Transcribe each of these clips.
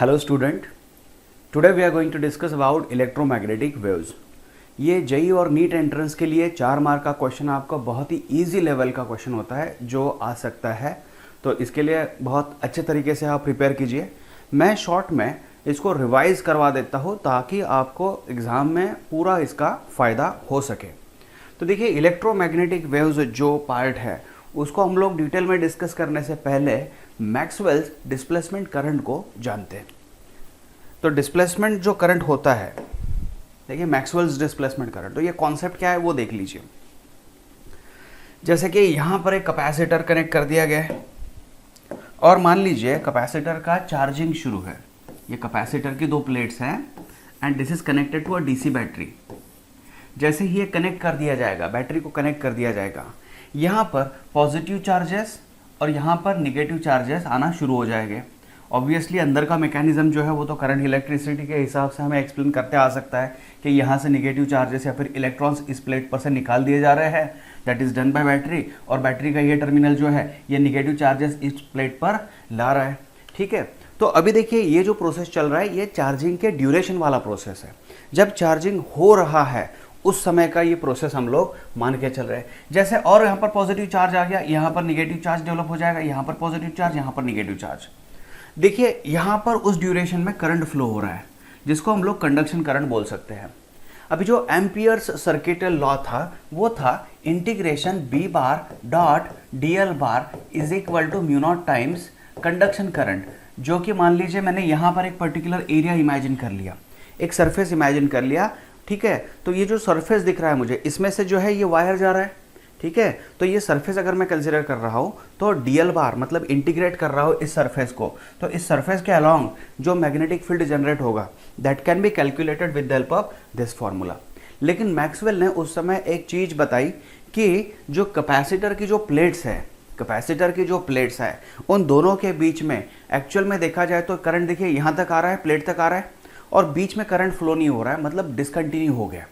Hello student, today we are going to discuss about electromagnetic waves. ये JEE और NEET entrance के लिए 4 mark का क्वेश्चन आपका बहुत ही इजी लेवल का क्वेश्चन होता है जो आ सकता है, तो इसके लिए बहुत अच्छे तरीके से आप प्रिपेयर कीजिए। मैं शॉर्ट में इसको रिवाइज करवा देता हूँ ताकि आपको एग्ज़ाम में पूरा इसका फ़ायदा हो सके। तो देखिए, इलेक्ट्रोमैग्नेटिक वेव्स जो पार्ट है उसको हम लोग डिटेल में डिस्कस करने से पहले मैक्सवेल्स डिस्प्लेसमेंट करंट को जानते हैं। तो डिस्प्लेसमेंट जो करंट होता है, देखिए मैक्सवेल्स डिस्प्लेसमेंट करंट, तो ये कॉन्सेप्ट क्या है वो देख लीजिए। जैसे कि यहाँ पर एक कैपेसिटर कनेक्ट कर दिया गया है और मान लीजिए कैपेसिटर का चार्जिंग शुरू है। ये कैपेसिटर की 2 प्लेट्स हैं and this is connected to a DC battery. जैसे ही ये कनेक्ट कर दिया जाएगा, बैटरी को कनेक्ट कर दिया जाएगा, यहाँ पर पॉजिटिव चार्जेस और यहाँ पर निगेटिव चार्जेस आना शुरू हो जाएंगे। ऑब्वियसली अंदर का मैकेनिज्म जो है वो तो करंट इलेक्ट्रिसिटी के हिसाब से हमें एक्सप्लेन करते आ सकता है कि यहाँ से निगेटिव चार्जेस या फिर इलेक्ट्रॉन्स इस प्लेट पर से निकाल दिए जा रहे हैं, that is done by battery, और बैटरी का ये टर्मिनल जो है ये निगेटिव चार्जेस इस प्लेट पर ला रहा है। ठीक है, तो अभी देखिए ये जो प्रोसेस चल रहा है ये चार्जिंग के ड्यूरेशन वाला प्रोसेस है। जब चार्जिंग हो रहा है उस समय का ये प्रोसेस हम लोग मान के चल रहे हैं। जैसे और यहाँ पर पॉजिटिव चार्ज आ गया, यहाँ पर निगेटिव चार्ज डेवलप हो जाएगा, यहाँ पर पॉजिटिव चार्ज, यहाँ पर निगेटिव चार्ज। देखिए यहाँ पर उस ड्यूरेशन में करंट फ्लो हो रहा है जिसको हम लोग कंडक्शन करंट बोल सकते हैं। अभी जो एम्पियर्स सर्किटल लॉ था वो था integration B bar dot D L bar is equal to mu naught times conduction current, जो कि मान लीजिए मैंने यहाँ पर एक पर्टिकुलर एरिया इमेजिन कर लिया, एक सरफेस इमेजिन कर लिया। ठीक है, तो ये जो सरफेस दिख रहा है मुझे, इसमें से जो है ये वायर जा रहा है। ठीक है, तो ये सरफेस अगर मैं कंसिडर कर रहा हूँ तो डीएल बार मतलब इंटीग्रेट कर रहा हूँ इस सरफेस को, तो इस सरफेस के अलोंग जो मैग्नेटिक फील्ड जनरेट होगा that can be calculated with the help of this formula. लेकिन मैक्सवेल ने उस समय एक चीज़ बताई कि जो कैपेसिटर की जो प्लेट्स है, कैपेसिटर की जो प्लेट्स है उन दोनों के बीच में एक्चुअल में देखा जाए तो करंट देखिए यहाँ तक आ रहा है, प्लेट तक आ रहा है और बीच में करंट फ्लो नहीं हो रहा है, मतलब डिसकंटिन्यू हो गया।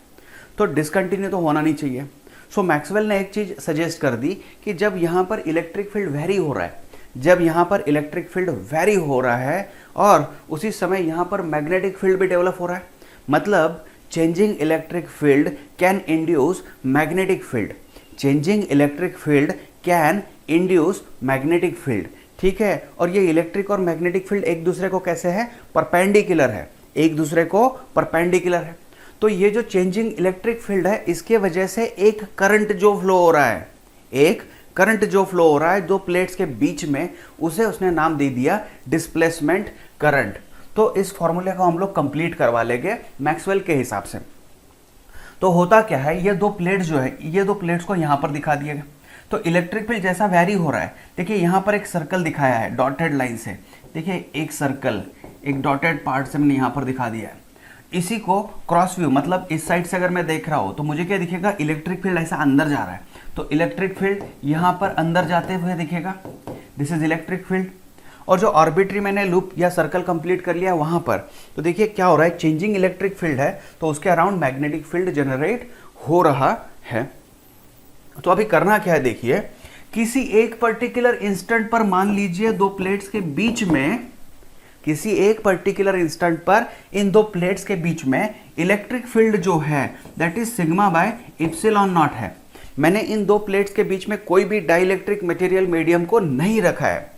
तो डिसकंटिन्यू तो होना नहीं चाहिए। सो मैक्सवेल ने एक चीज़ सजेस्ट कर दी कि जब यहाँ पर इलेक्ट्रिक फील्ड वेरी हो रहा है, जब यहाँ पर इलेक्ट्रिक फील्ड वेरी हो रहा है और उसी समय यहाँ पर मैग्नेटिक फील्ड भी डेवलप हो रहा है, मतलब changing electric field can induce magnetic field, changing electric field can induce magnetic field. ठीक है, और ये इलेक्ट्रिक और मैग्नेटिक फील्ड एक दूसरे को कैसे है, परपेंडिकुलर है, एक दूसरे को परपेंडिकुलर है। तो ये जो चेंजिंग इलेक्ट्रिक फील्ड है इसके वजह से एक करंट जो फ्लो हो रहा है, एक करंट जो फ्लो हो रहा है दो प्लेट्स के बीच में, उसे उसने नाम दे दिया डिस्प्लेसमेंट करंट। तो इस फॉर्मूले को हम लोग कंप्लीट करवा लेंगे मैक्सवेल के हिसाब से। तो होता क्या है, ये 2 प्लेट्स जो है, ये 2 प्लेट्स को यहां पर दिखा दिया गया। तो इलेक्ट्रिक फील्ड जैसा वैरी हो रहा है, देखिए यहां पर एक सर्कल दिखाया है डॉटेड लाइन से, देखिए एक सर्कल एक डॉटेड पार्ट से मैंने यहां पर दिखा दिया है। इसी को क्रॉस व्यू मतलब इस साइड से अगर मैं देख रहा हूं तो मुझे क्या दिखेगा, इलेक्ट्रिक फील्ड ऐसा अंदर जा रहा है, तो इलेक्ट्रिक फील्ड यहां पर अंदर जाते हुए दिखेगा, दिस इज इलेक्ट्रिक फील्ड। और जो आर्बिट्री मैंने लूप या सर्कल कंप्लीट कर लिया वहां पर, तो देखिए क्या हो रहा है, चेंजिंग इलेक्ट्रिक फील्ड है तो उसके अराउंड मैग्नेटिक फील्ड जनरेट हो रहा है। तो अभी करना क्या है, देखिए किसी एक पर्टिकुलर इंस्टेंट पर मान लीजिए 2 प्लेट्स के बीच में, किसी एक पर्टिकुलर इंस्टेंट पर इन 2 प्लेट्स के बीच में इलेक्ट्रिक फील्ड जो है that is sigma bye epsilon not है। मैंने इन 2 प्लेट्स के बीच में कोई भी डाइलेक्ट्रिक मटेरियल मीडियम को नहीं रखा है,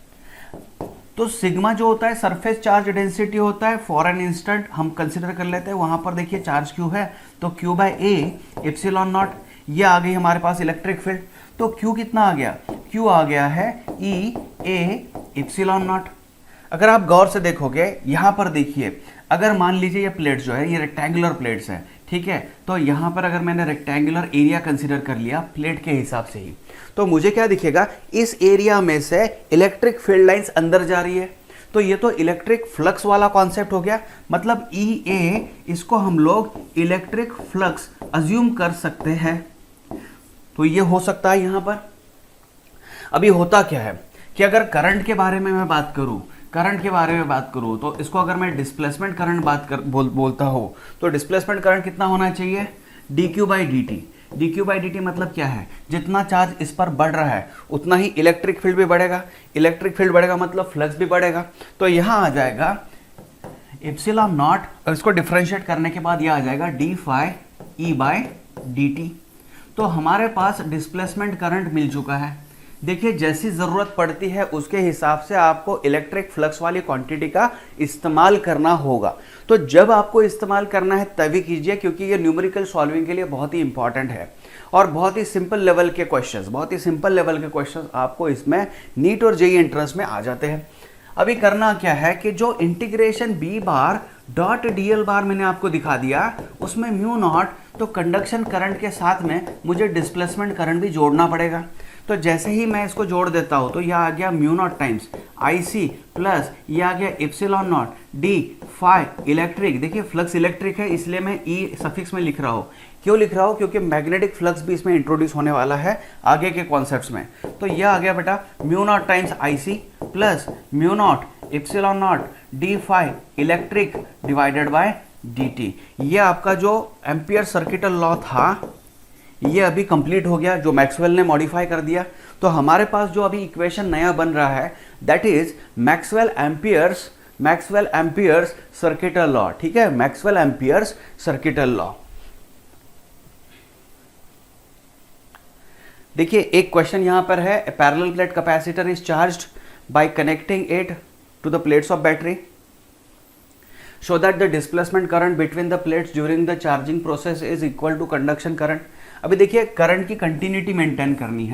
तो सिग्मा जो होता है सरफेस चार्ज डेंसिटी होता है फॉर एन इंस्टेंट, हम कंसिडर कर लेते हैं। वहां पर देखिए चार्ज क्यू है तो Q by A epsilon naught, ये आ गई हमारे पास इलेक्ट्रिक फील्ड। तो क्यू कितना आ गया, क्यू आ गया है ई ए इप्सिलॉन नॉट। अगर आप गौर से देखोगे यहां पर देखिए, अगर मान लीजिए ये प्लेट्स जो है ये रेक्टेंगुलर प्लेट्स है, ठीक है, तो यहां पर अगर मैंने रेक्टेंगुलर एरिया कंसीडर कर लिया प्लेट के हिसाब से ही, तो मुझे क्या दिखेगा, इस एरिया में से इलेक्ट्रिक फील्ड लाइंस अंदर जा रही है। तो ये तो इलेक्ट्रिक फ्लक्स वाला कॉन्सेप्ट हो गया, मतलब ई ए, इसको हम लोग इलेक्ट्रिक फ्लक्स अज्यूम कर सकते हैं। तो ये हो सकता है यहां पर। अभी होता क्या है कि अगर करंट के बारे में मैं बात करूं, करंट के बारे में बात करूं तो इसको अगर मैं डिस्प्लेसमेंट करंट बोलता हूं तो डिस्प्लेसमेंट करंट कितना होना चाहिए, D q by d T. D q by d T मतलब क्या है, जितना चार्ज इस पर बढ़ रहा है उतना ही इलेक्ट्रिक फील्ड भी बढ़ेगा, इलेक्ट्रिक फील्ड बढ़ेगा मतलब फ्लक्स भी बढ़ेगा। तो यहाँ आ जाएगा एप्सिलॉन नॉट, और इसको डिफरेंशिएट करने के बाद ये आ जाएगा D phi E by D T. तो हमारे पास डिस्प्लेसमेंट करंट मिल चुका है। देखिए जैसी ज़रूरत पड़ती है उसके हिसाब से आपको इलेक्ट्रिक फ्लक्स वाली क्वांटिटी का इस्तेमाल करना होगा। तो जब आपको इस्तेमाल करना है तभी कीजिए, क्योंकि ये न्यूमेरिकल सॉल्विंग के लिए बहुत ही इंपॉर्टेंट है और बहुत ही सिंपल लेवल के क्वेश्चंस आपको इसमें नीट और जेईई एंट्रेंस में आ जाते हैं। अभी करना क्या है कि जो integration B bar dot DL bar मैंने आपको दिखा दिया उसमें म्यू नॉट, तो कंडक्शन करंट के साथ में मुझे डिस्प्लेसमेंट करंट भी जोड़ना पड़ेगा। तो जैसे ही मैं इसको जोड़ देता हूँ तो यह आ गया mu naught times I C plus ये आ गया epsilon naught D phi electric. देखिए फ्लक्स इलेक्ट्रिक है इसलिए मैं ई सफिक्स में लिख रहा हूँ। क्यों लिख रहा हूँ? क्योंकि मैग्नेटिक फ्लक्स भी इसमें इंट्रोड्यूस होने वाला है आगे के कॉन्सेप्ट्स में। तो यह आ गया बेटा mu naught times I C plus mu naught epsilon naught D phi electric divided by D T. ये आपका जो एम्पियर सर्किटल लॉ था ये अभी कंप्लीट हो गया, जो मैक्सवेल ने मॉडिफाई कर दिया। तो हमारे पास जो अभी इक्वेशन नया बन रहा है that is Maxwell amperes circuital law. ठीक है, मैक्सवेल एम्पियर्स सर्किटल लॉ। देखिए एक क्वेश्चन यहां पर है, a parallel plate capacitor is charged by connecting it to the plates of battery so that the displacement current between the plates during the charging process is equal to conduction current। अभी देखिए current की continuity maintain करनी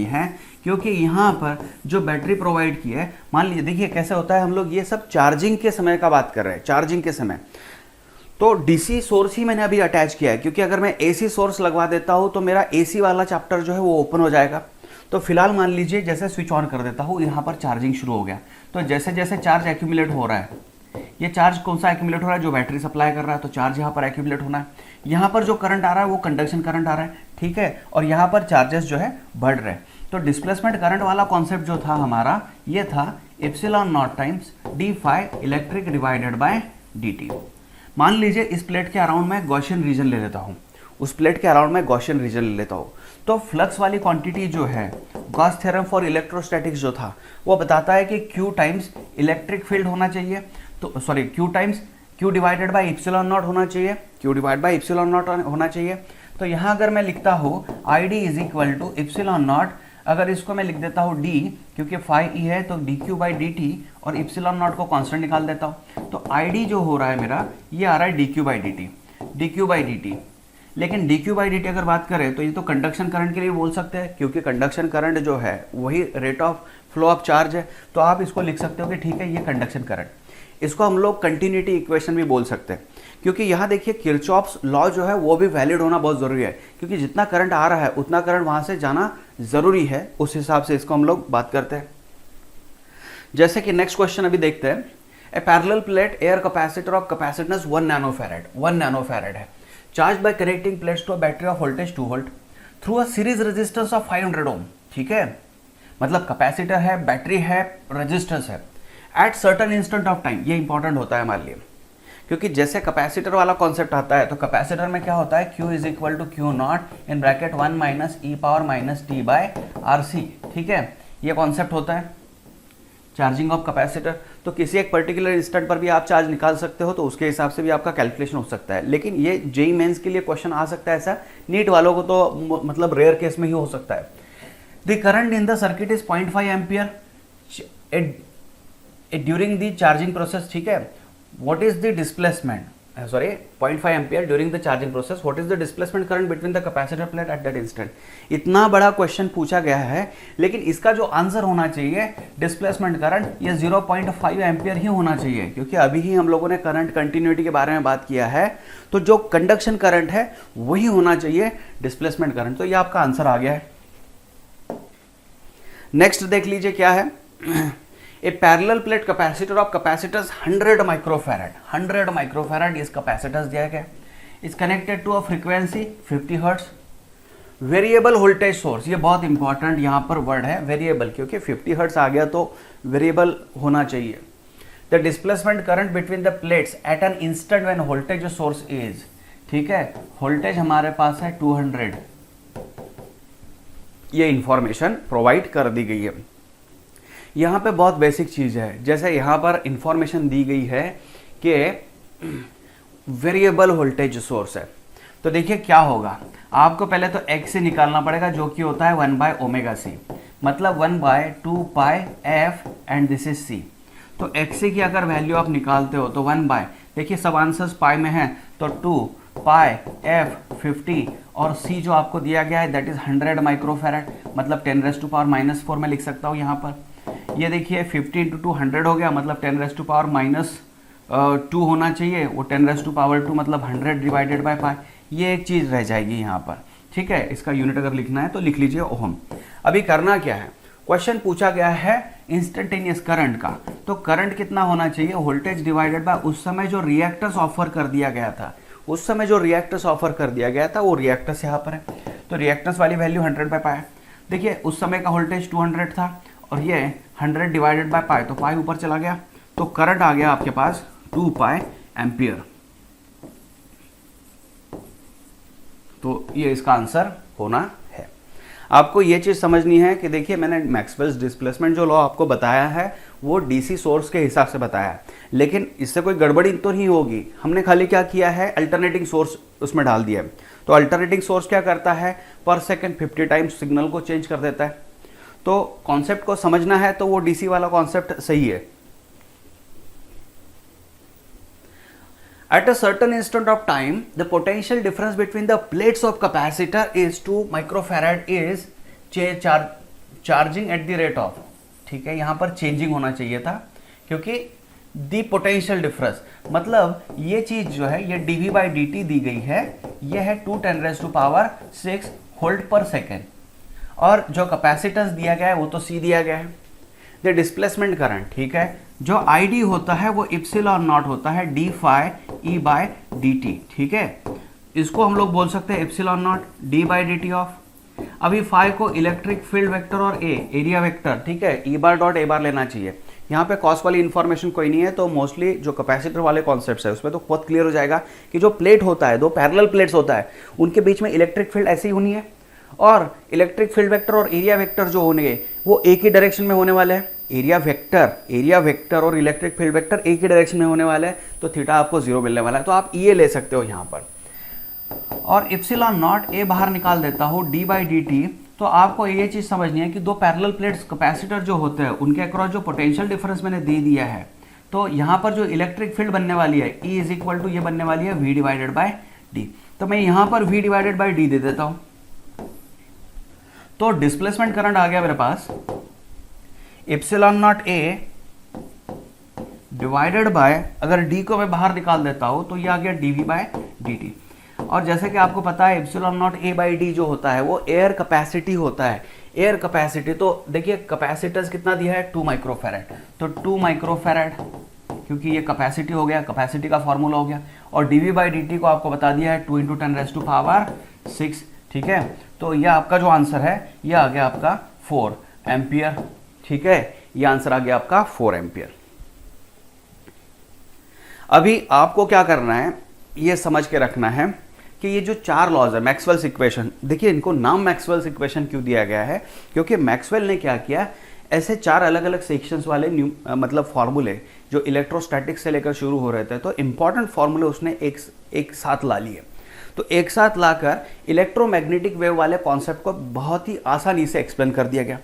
है, क्योंकि यहाँ पर जो battery provide की है, मान लीजिए देखिए कैसे होता है, हम लोग ये सब चार्जिंग के समय का बात कर रहे हैं, चार्जिंग के समय। तो डीसी सोर्स ही मैंने अभी अटैच किया है, क्योंकि अगर मैं एसी सोर्स लगवा देता हूँ तो मेरा एसी वाला चैप्टर जो है वो ओपन हो जाएगा। तो फिलहाल मान लीजिए जैसे स्विच ऑन कर देता हूँ, यहाँ पर चार्जिंग शुरू हो गया। तो जैसे जैसे चार्ज एक्यूमुलेट हो रहा है, ये चार्ज कौन सा एक्यूमुलेट हो रहा है? जो बैटरी सप्लाई कर रहा है, तो चार्ज यहाँ पर एक्यूमुलेट होना है। यहाँ पर जो करंट आ रहा है वो कंडक्शन करंट आ रहा है, ठीक है, और यहाँ पर चार्जेस जो है बढ़ रहे हैं। तो डिस्प्लेसमेंट करंट वाला कॉन्सेप्ट जो था हमारा, ये था epsilon naught times D phi electric divided by D T. मान लीजिए इस प्लेट के अराउंड में गॉसियन रीजन ले लेता हूँ, उस प्लेट के अराउंड में गॉसियन रीजन ले लेता हूँ। तो फ्लक्स वाली क्वांटिटी जो है, गॉस थ्योरम फॉर इलेक्ट्रोस्टैटिक्स जो था वो बताता है कि Q टाइम्स इलेक्ट्रिक फील्ड होना चाहिए, तो sorry Q times Q divided by epsilon naught होना चाहिए, Q divide by epsilon naught होना चाहिए। तो यहाँ अगर मैं लिखता हूँ I D is equal to epsilon naught, अगर इसको मैं लिख देता हूँ D, क्योंकि फाई ई है तो D q by d T, और एप्सिलॉन नॉट को कांस्टेंट निकाल देता हूँ। तो आई डी जो हो रहा है मेरा, ये आ रहा है d q by d t. लेकिन d q by d t अगर बात करें तो ये तो कंडक्शन करंट के लिए बोल सकते हैं, क्योंकि कंडक्शन करंट जो है वही rate of flow of charge है। तो आप इसको लिख सकते हो कि ठीक है ये कंडक्शन करंट। इसको हम लोग कंटिन्यूटी इक्वेशन भी बोल सकते हैं, क्योंकि यहाँ देखिए किरचॉफ्स लॉ जो है वो भी वैलिड होना बहुत ज़रूरी है, क्योंकि जितना करंट आ रहा है उतना करंट वहाँ से जाना ज़रूरी है। उस हिसाब से इसको हम लोग बात करते हैं। जैसे कि नेक्स्ट क्वेश्चन अभी देखते हैं, a parallel plate air capacitor of capacitance 1 nanofarad है, charge by connecting plates to a battery of voltage 2 volt through a series resistance of 500 ohm. ठीक है, मतलब कैपेसिटर है, बैटरी है, रेजिस्टेंस है, at certain instant of time. ये important होता है हमारे लिए, क्योंकि जैसे कैपेसिटर वाला कॉन्सेप्ट आता है तो कैपेसिटर में क्या होता है, Q is equal to Q naught in bracket 1 minus E power minus T by R C. ठीक है, ये कॉन्सेप्ट होता है चार्जिंग ऑफ कैपेसिटर। तो किसी एक पर्टिकुलर इंस्टेंट पर भी आप चार्ज निकाल सकते हो, तो उसके हिसाब से भी आपका कैलकुलेशन हो सकता है। लेकिन ये जेईई मेंस के लिए क्वेश्चन आ सकता है ऐसा, नीट वालों को तो मतलब रेयर केस में ही हो सकता है। The current in the circuit is 0.5 ampere during the charging process. ठीक है, what is the displacement, sorry 0.5 ampere during the charging process, what is the displacement current between the capacitor plate at that instant. इतना बड़ा question पूछा गया है, लेकिन इसका जो आंसर होना चाहिए डिस्प्लेसमेंट करंट, ये 0.5 एम्पियर ही होना चाहिए, क्योंकि अभी ही हम लोगों ने करंट कंटिन्यूटी के बारे में बात किया है। तो जो कंडक्शन करंट है वही होना चाहिए डिस्प्लेसमेंट करंट। तो ये आपका आंसर आ गया है। नेक्स्ट देख लीजिए क्या है, a parallel plate capacitor of capacitors 100 microfarad इस कैपेसिटर्स दिया गया, is connected to a frequency 50 hertz, variable voltage source. ये बहुत इंपॉर्टेंट यहाँ पर वर्ड है वेरिएबल, क्योंकि 50 हर्ट्ज आ गया तो वेरिएबल होना चाहिए। The displacement current between the plates at an instant when voltage source is. ठीक है, वोल्टेज हमारे पास है 200, ये इंफॉर्मेशन प्रोवाइड कर दी गई है। यहाँ पे बहुत बेसिक चीज़ है, जैसे यहाँ पर इंफॉर्मेशन दी गई है कि वेरिएबल वोल्टेज सोर्स है। तो देखिए क्या होगा, आपको पहले तो x से निकालना पड़ेगा जो कि होता है 1/ωc, मतलब 1/2πf and this is c। तो x की अगर वैल्यू आप निकालते हो तो 1/, देखिए सब आंसर्स पाई में है, तो 2πf 50 और c जो आपको दिया गया है दैट इज 100 माइक्रोफैरड, मतलब 10⁻⁻⁴ में लिख सकता हूँ यहाँ पर। ये देखिए 50 × 2 100 हो गया, मतलब 10⁻⁻2 होना चाहिए, वो 10⁻² मतलब 100 डिवाइडेड बाय पाई। ये एक चीज़ रह जाएगी यहाँ पर, ठीक है। इसका यूनिट अगर लिखना है तो लिख लीजिए ओहम। अभी करना क्या है, क्वेश्चन पूछा गया है इंस्टेंटेनियस करंट का, तो करंट कितना होना चाहिए, वोल्टेज डिवाइडेड बाय उस समय जो रिएक्टर्स ऑफर कर दिया गया था, उस समय जो रिएक्टर्स ऑफर कर दिया गया था वो रिएक्टर्स यहाँ पर है, तो रिएक्टर्स वाली वैल्यू 100/π। देखिए उस समय का वोल्टेज 200 था और ये 100 डिवाइडेड बाय पाई, तो पाई ऊपर चला गया, तो करंट आ गया आपके पास 2π एम्पियर। तो ये इसका आंसर होना है। आपको ये चीज़ समझनी है कि देखिए मैंने मैक्सवेल्स डिस्प्लेसमेंट जो लॉ आपको बताया है वो डीसी सोर्स के हिसाब से बताया है, लेकिन इससे कोई गड़बड़ी तो नहीं होगी। हमने खाली क्या किया है, अल्टरनेटिंग सोर्स उसमें डाल दिया है। तो अल्टरनेटिंग सोर्स क्या करता है, पर सेकंड 50 टाइम्स सिग्नल को चेंज कर देता है। तो कॉन्सेप्ट को समझना है तो वो डीसी वाला कॉन्सेप्ट सही है। At a certain instant of time, the potential difference between the plates of capacitor is 2 microfarad is charging at the rate of, ठीक है, यहाँ पर चेंजिंग होना चाहिए था क्योंकि दी पोटेंशियल डिफरेंस, मतलब ये चीज जो है ये dV/dt दी गई है, ये है 2×10⁶ वोल्ट पर सेकेंड, और जो कैपेसिटेंस दिया गया है वो तो C दिया गया है। द डिस्प्लेसमेंट करंट, ठीक है, जो ID होता है वो ε0 होता है dφE/dt, ठीक है, इसको हम लोग बोल सकते हैं ε0 d/dt ऑफ। अभी फाई को इलेक्ट्रिक फील्ड वेक्टर और एरिया वेक्टर, ठीक है, E⁻⁴ लेना चाहिए। यहाँ पे कॉस्ट वाली इंफॉर्मेशन कोई नहीं है, तो मोस्टली जो कैपेसिटर वाले कॉन्सेप्ट्स है उसमें तो बहुत क्लियर हो जाएगा कि जो प्लेट होता है, दो पैरेलल प्लेट्स होता है, उनके बीच में इलेक्ट्रिक फील्ड ऐसी होनी है, और इलेक्ट्रिक फील्ड वेक्टर और एरिया वेक्टर जो होंगे वो एक ही डायरेक्शन में होने वाले हैं। एरिया वेक्टर और इलेक्ट्रिक फील्ड वेक्टर एक ही डायरेक्शन में होने वाला है, तो थीटा आपको 0 मिलने वाला है, तो आप ये ले सकते हो यहाँ पर। और ε0 ए बाहर निकाल देता हो d/dt, तो आपको ये चीज़ समझनी है कि दो पैरेलल प्लेट्स कैपेसिटर जो होते हैं उनके अक्रॉस जो पोटेंशियल डिफरेंस मैंने दे दिया है, तो यहाँ पर जो इलेक्ट्रिक फील्ड बनने वाली है E = ये बनने वाली है V/d। तो मैं यहाँ पर V/d दे देता हूँ, तो डिस्प्लेसमेंट करंट आ गया मेरे पास ε0A डिवाइडेड बाय, अगर d को मैं बाहर निकाल देता हूं तो ये आ गया dV/dt। और जैसे कि आपको पता है ε0A/d जो होता है वो एयर कैपेसिटी होता है। एयर कैपेसिटी, तो देखिए कैपेसिटेंस कितना दिया है 2 माइक्रोफैरड, तो 2 माइक्रोफैरड क्योंकि ये कैपेसिटी हो गया, कैपेसिटी का फॉर्मूला हो गया, और dV/dt को आपको बता दिया है 2 × 10⁶, ठीक है। तो यह आपका जो आंसर है यह आ गया आपका 4 एम्पियर, ठीक है, यह आंसर आ गया आपका 4 एम्पियर। अभी आपको क्या करना है, यह समझ के रखना है कि ये जो 4 लॉज है मैक्सवेल्स इक्वेशन, देखिए इनको नाम मैक्सवेल्स इक्वेशन क्यों दिया गया है, क्योंकि मैक्सवेल ने क्या किया, ऐसे 4 अलग अलग सेक्शंस वाले मतलब फॉर्मूले जो इलेक्ट्रोस्टैटिक्स से लेकर शुरू हो रहे थे, तो इंपॉर्टेंट फॉर्मूले उसने एक साथ ला लिए। तो एक साथ लाकर इलेक्ट्रोमैग्नेटिक वेव वाले कॉन्सेप्ट को बहुत ही आसानी से एक्सप्लेन कर दिया गया।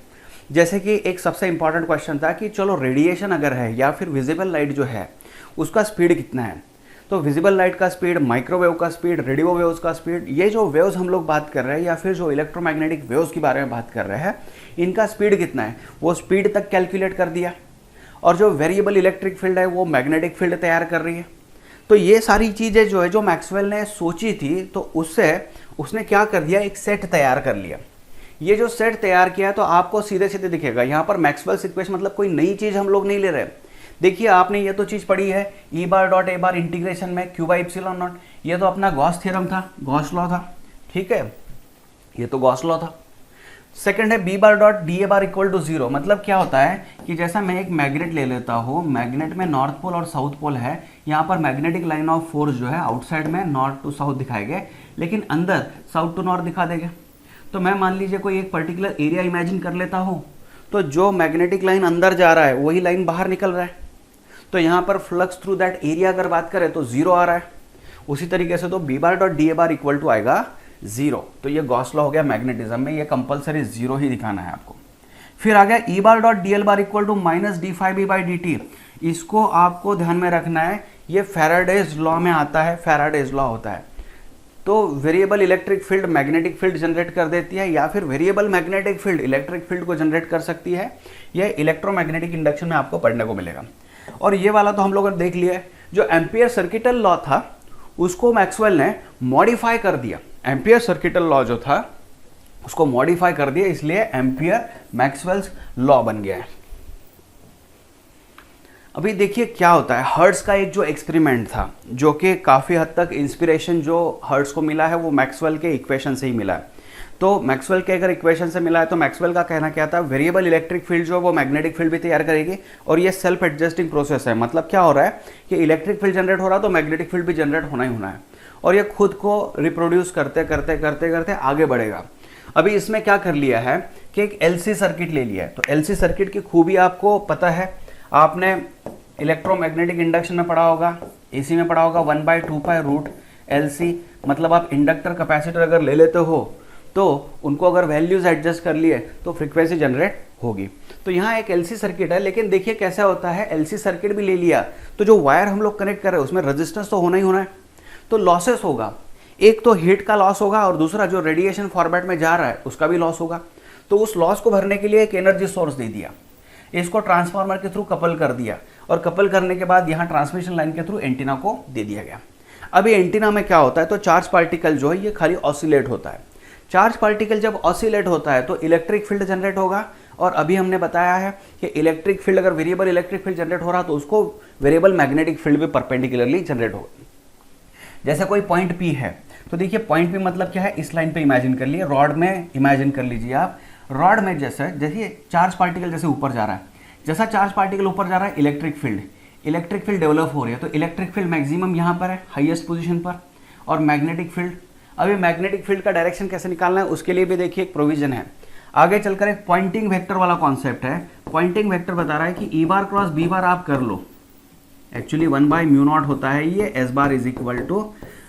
जैसे कि एक सबसे इंपॉर्टेंट क्वेश्चन था कि चलो रेडिएशन अगर है या फिर विजिबल लाइट जो है उसका स्पीड कितना है, तो विजिबल लाइट का स्पीड, माइक्रोवेव का स्पीड, रेडियो वेव्स का स्पीड, ये जो वेव्स हम लोग बात कर रहे हैं या फिर जो इलेक्ट्रोमैग्नेटिक वेव्स के बारे में बात कर रहे हैं, इनका स्पीड कितना है वो स्पीड तक कैलकुलेट कर दिया, और जो वेरिएबल इलेक्ट्रिक फील्ड है वो मैग्नेटिक फील्ड तैयार कर रही है। तो ये सारी चीज़ें जो है जो मैक्सवेल ने सोची थी, तो उससे उसने क्या कर दिया, एक सेट तैयार कर लिया। ये जो सेट तैयार किया तो आपको सीधे सीधे दिखेगा, यहाँ पर मैक्सवेल्स इक्वेशन मतलब कोई नई चीज़ हम लोग नहीं ले रहे। देखिए आपने ये तो चीज़ पढ़ी है E⁻⁴ इंटीग्रेशन में Q/ε0, ये तो अपना गॉस थ्योरम था, गॉस लॉ था, ठीक है, ये तो गॉस लॉ था। सेकंड है B⁻⁴ = 0, मतलब क्या होता है कि जैसा मैं एक मैग्नेट ले लेता हूँ, मैग्नेट में नॉर्थ पोल और साउथ पोल है, यहाँ पर मैग्नेटिक लाइन ऑफ फोर्स जो है आउटसाइड में नॉर्थ टू साउथ दिखाएंगे, लेकिन अंदर साउथ टू नॉर्थ दिखा देंगे। तो मैं मान लीजिए कोई एक पर्टिकुलर एरिया इमेजिन कर लेता हूँ, तो जो मैग्नेटिक लाइन अंदर जा रहा है वही लाइन बाहर निकल रहा है, तो यहाँ पर फ्लक्स थ्रू दैट एरिया अगर बात करें तो जीरो आ रहा है। उसी तरीके से तो B bar dot D A bar equal to आएगा जीरो। तो ये गॉस लॉ हो गया मैग्नेटिज्म में, ये कंपलसरी जीरो ही दिखाना है आपको। फिर आ गया E bar dot D L bar equal to minus d phi B by d t. इसको आपको ध्यान में रखना है, ये फैराडेज लॉ में आता है, फैराडेज लॉ होता है। तो variable electric field magnetic field generate कर देती है, या फिर variable magnetic field electric field को जनरेट कर सकती है। यह इलेक्ट्रोमैग्नेटिक इंडक्शन में आपको पढ़ने को मिलेगा। और ये वाला तो हम लोगों ने देख लिया है। जो एम्पियर सर्किटल लॉ था उसको मैक्सवेल ने मॉडिफाई कर दिया। एम्पियर सर्किटल लॉ जो था उसको मॉडिफाई कर दिया, इसलिए एम्पियर मैक्सवेल्स लॉ बन गया है। अभी देखिए क्या होता है, हर्ट्ज का एक जो एक्सपेरिमेंट था, जो कि काफ़ी हद तक इंस्पिरेशन जो हर्ट्ज को मिला है वो मैक्सवेल के इक्वेशन से ही मिला है। तो मैक्सवेल के अगर इक्वेशन से मिला है तो मैक्सवेल का कहना क्या था, वेरिएबल इलेक्ट्रिक फील्ड जो वो मैग्नेटिक फील्ड भी तैयार करेगी, और ये सेल्फ एडजस्टिंग प्रोसेस है। मतलब क्या हो रहा है कि इलेक्ट्रिक फील्ड जनरेट हो रहा है तो मैग्नेटिक फील्ड भी जनरेट होना ही होना है, और ये खुद को रिप्रोड्यूस करते करते करते करते आगे बढ़ेगा। अभी इसमें क्या कर लिया है कि एक एलसी सर्किट ले लिया है। तो एलसी सर्किट की खूबी आपको पता है, आपने इलेक्ट्रोमैग्नेटिक इंडक्शन में पढ़ा होगा, एसी में पढ़ा होगा, 1/2π√LC। मतलब आप इंडक्टर कैपेसिटर अगर ले लेते हो तो उनको अगर वैल्यूज एडजस्ट कर लिए तो फ्रीक्वेंसी जनरेट होगी। तो यहाँ एक एलसी सर्किट है, लेकिन देखिए कैसा होता है, एलसी सर्किट भी ले लिया तो जो वायर हम लोग कनेक्ट कर रहे हैं उसमें रेजिस्टेंस तो होना ही होना है, तो लॉसेस होगा। एक तो हीट का लॉस होगा और दूसरा जो रेडिएशन फॉर्मेट में जा रहा है उसका भी लॉस होगा। तो उस लॉस को भरने के लिए एक एनर्जी सोर्स दे दिया, इसको ट्रांसफार्मर के थ्रू कपल कर दिया, और कपल करने के बाद यहाँ ट्रांसमिशन लाइन के थ्रू एंटीना को दे दिया गया। अभी एंटीना में क्या होता है, तो चार्ज पार्टिकल जो है ये खाली ऑसिलेट होता है। चार्ज पार्टिकल जब ऑसिलेट होता है तो इलेक्ट्रिक फील्ड जनरेट होगा, और अभी हमने बताया है कि इलेक्ट्रिक फील्ड अगर वेरिएबल इलेक्ट्रिक फील्ड जनरेट हो रहा तो उसको वेरिएबल मैग्नेटिक फील्ड भी परपेंडिकुलरली जनरेट होगा। जैसे कोई पॉइंट पी है, तो देखिए पॉइंट पी मतलब क्या है, इस लाइन पे इमेजिन कर लिए, रॉड में इमेजिन कर लीजिए आप, रॉड में जैसे देखिए चार्ज पार्टिकल जैसे ऊपर जा रहा है, जैसा चार्ज पार्टिकल ऊपर जा रहा है इलेक्ट्रिक फील्ड डेवलप हो रही है। तो इलेक्ट्रिक फील्ड मैक्सिमम यहाँ पर है, हाईएस्ट पोजीशन पर, और मैग्नेटिक फील्ड, अभी मैग्नेटिक फील्ड का डायरेक्शन कैसे निकालना है उसके लिए भी देखिए एक प्रोविजन है। आगे चलकर एक पॉइंटिंग वेक्टर वाला कॉन्सेप्ट है। पॉइंटिंग वेक्टर बता रहा है कि ई बार क्रॉस बी बार आप कर लो, एक्चुअली 1/μ0 होता है ये, S bar is equal to,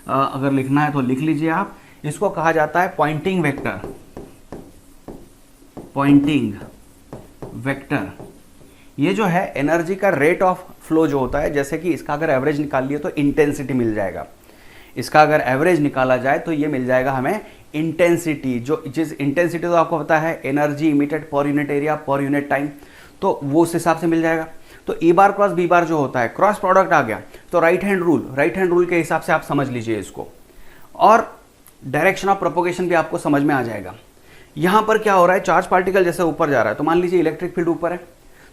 अगर लिखना है तो लिख लीजिए आप, इसको कहा जाता है पॉइंटिंग वेक्टर। पॉइंटिंग वेक्टर ये जो है एनर्जी का रेट ऑफ फ्लो जो होता है, जैसे कि इसका अगर एवरेज निकाल लिए तो इंटेंसिटी मिल जाएगा, इसका अगर एवरेज निकाला जाए तो ये मिल जाएगा हमें इंटेंसिटी। जो जिस इंटेंसिटी तो आपको पता है एनर्जी इमिटेड पर unit area per unit time, तो वो उस हिसाब से मिल जाएगा। तो ई बार क्रॉस बी बार जो होता है, क्रॉस प्रोडक्ट आ गया तो राइट हैंड रूल के हिसाब से आप समझ लीजिए इसको, और डायरेक्शन ऑफ प्रोपोगेशन भी आपको समझ में आ जाएगा। यहाँ पर क्या हो रहा है, चार्ज पार्टिकल जैसे ऊपर जा रहा है तो मान लीजिए इलेक्ट्रिक फील्ड ऊपर है,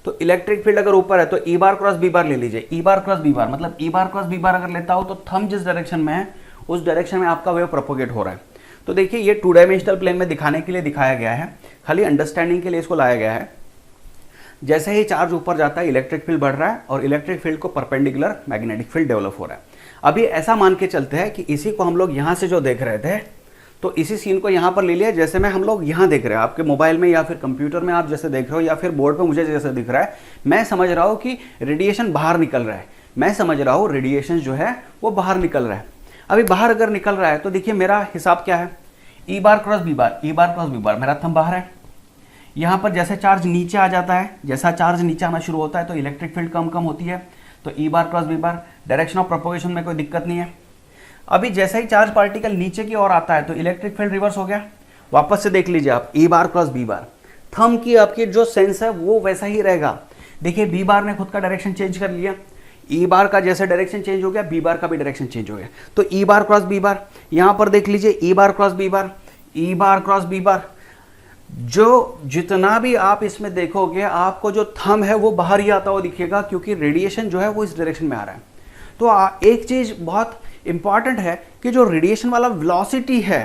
तो इलेक्ट्रिक फील्ड अगर ऊपर है तो ई बार क्रॉस बी बार ले लीजिए। ई बार क्रॉस बी बार मतलब ई बार क्रॉस बी बार अगर लेता हो तो थंब जिस डायरेक्शन में है उस डायरेक्शन में आपका वेव प्रोपोगेट हो रहा है। तो देखिए ये 2 डायमेंशनल प्लेन में दिखाने के लिए दिखाया गया है, खाली अंडरस्टैंडिंग के लिए इसको लाया गया है। जैसे ही चार्ज ऊपर जाता है इलेक्ट्रिक फील्ड बढ़ रहा है और इलेक्ट्रिक फील्ड को परपेंडिकुलर मैग्नेटिक फील्ड डेवलप हो रहा है। अभी ऐसा मान के चलते हैं कि इसी को हम लोग यहाँ से जो देख रहे थे, तो इसी सीन को यहाँ पर ले लिया, जैसे में हम लोग यहाँ देख रहे हैं, आपके मोबाइल में या फिर कंप्यूटर में आप जैसे देख रहे हो या फिर बोर्ड पे मुझे जैसे दिख रहा है, मैं समझ रहा हूँ कि रेडिएशन बाहर निकल रहा है, मैं समझ रहा हूँ रेडिएशन जो है वो बाहर निकल रहा है। अभी बाहर अगर निकल रहा है तो देखिए मेरा हिसाब क्या है, ई बार क्रॉस बी बार, ई बार क्रॉस बी बार, मेरा थंब बाहर है। यहाँ पर जैसे चार्ज नीचे आ जाता है, जैसा चार्ज नीचे आना शुरू होता है तो इलेक्ट्रिक फील्ड कम कम होती है, तो E bar cross B bar, direction of propagation में कोई दिक्कत नहीं है। अभी जैसे ही चार्ज पार्टिकल नीचे की ओर आता है तो इलेक्ट्रिक फील्ड रिवर्स हो गया। वापस से देख लीजिए आप, ई बार क्रॉस बी बार, थंब की आपकी जो सेंस है वो वैसा ही रहेगा। देखिए बी बार ने खुद का डायरेक्शन चेंज कर लिया, ई बार का जैसे डायरेक्शन चेंज हो गया बी बार का भी डायरेक्शन चेंज हो गया। तो ई बार क्रॉस बी बार, यहाँ पर देख लीजिए ई बार क्रॉस बी बार, ई बार क्रॉस बी बार, जो जितना भी आप इसमें देखोगे आपको जो थंब है वो बाहर ही आता हुआ दिखेगा, क्योंकि रेडिएशन जो है वो इस डायरेक्शन में आ रहा है। तो एक चीज बहुत इंपॉर्टेंट है कि जो रेडिएशन वाला वेलोसिटी है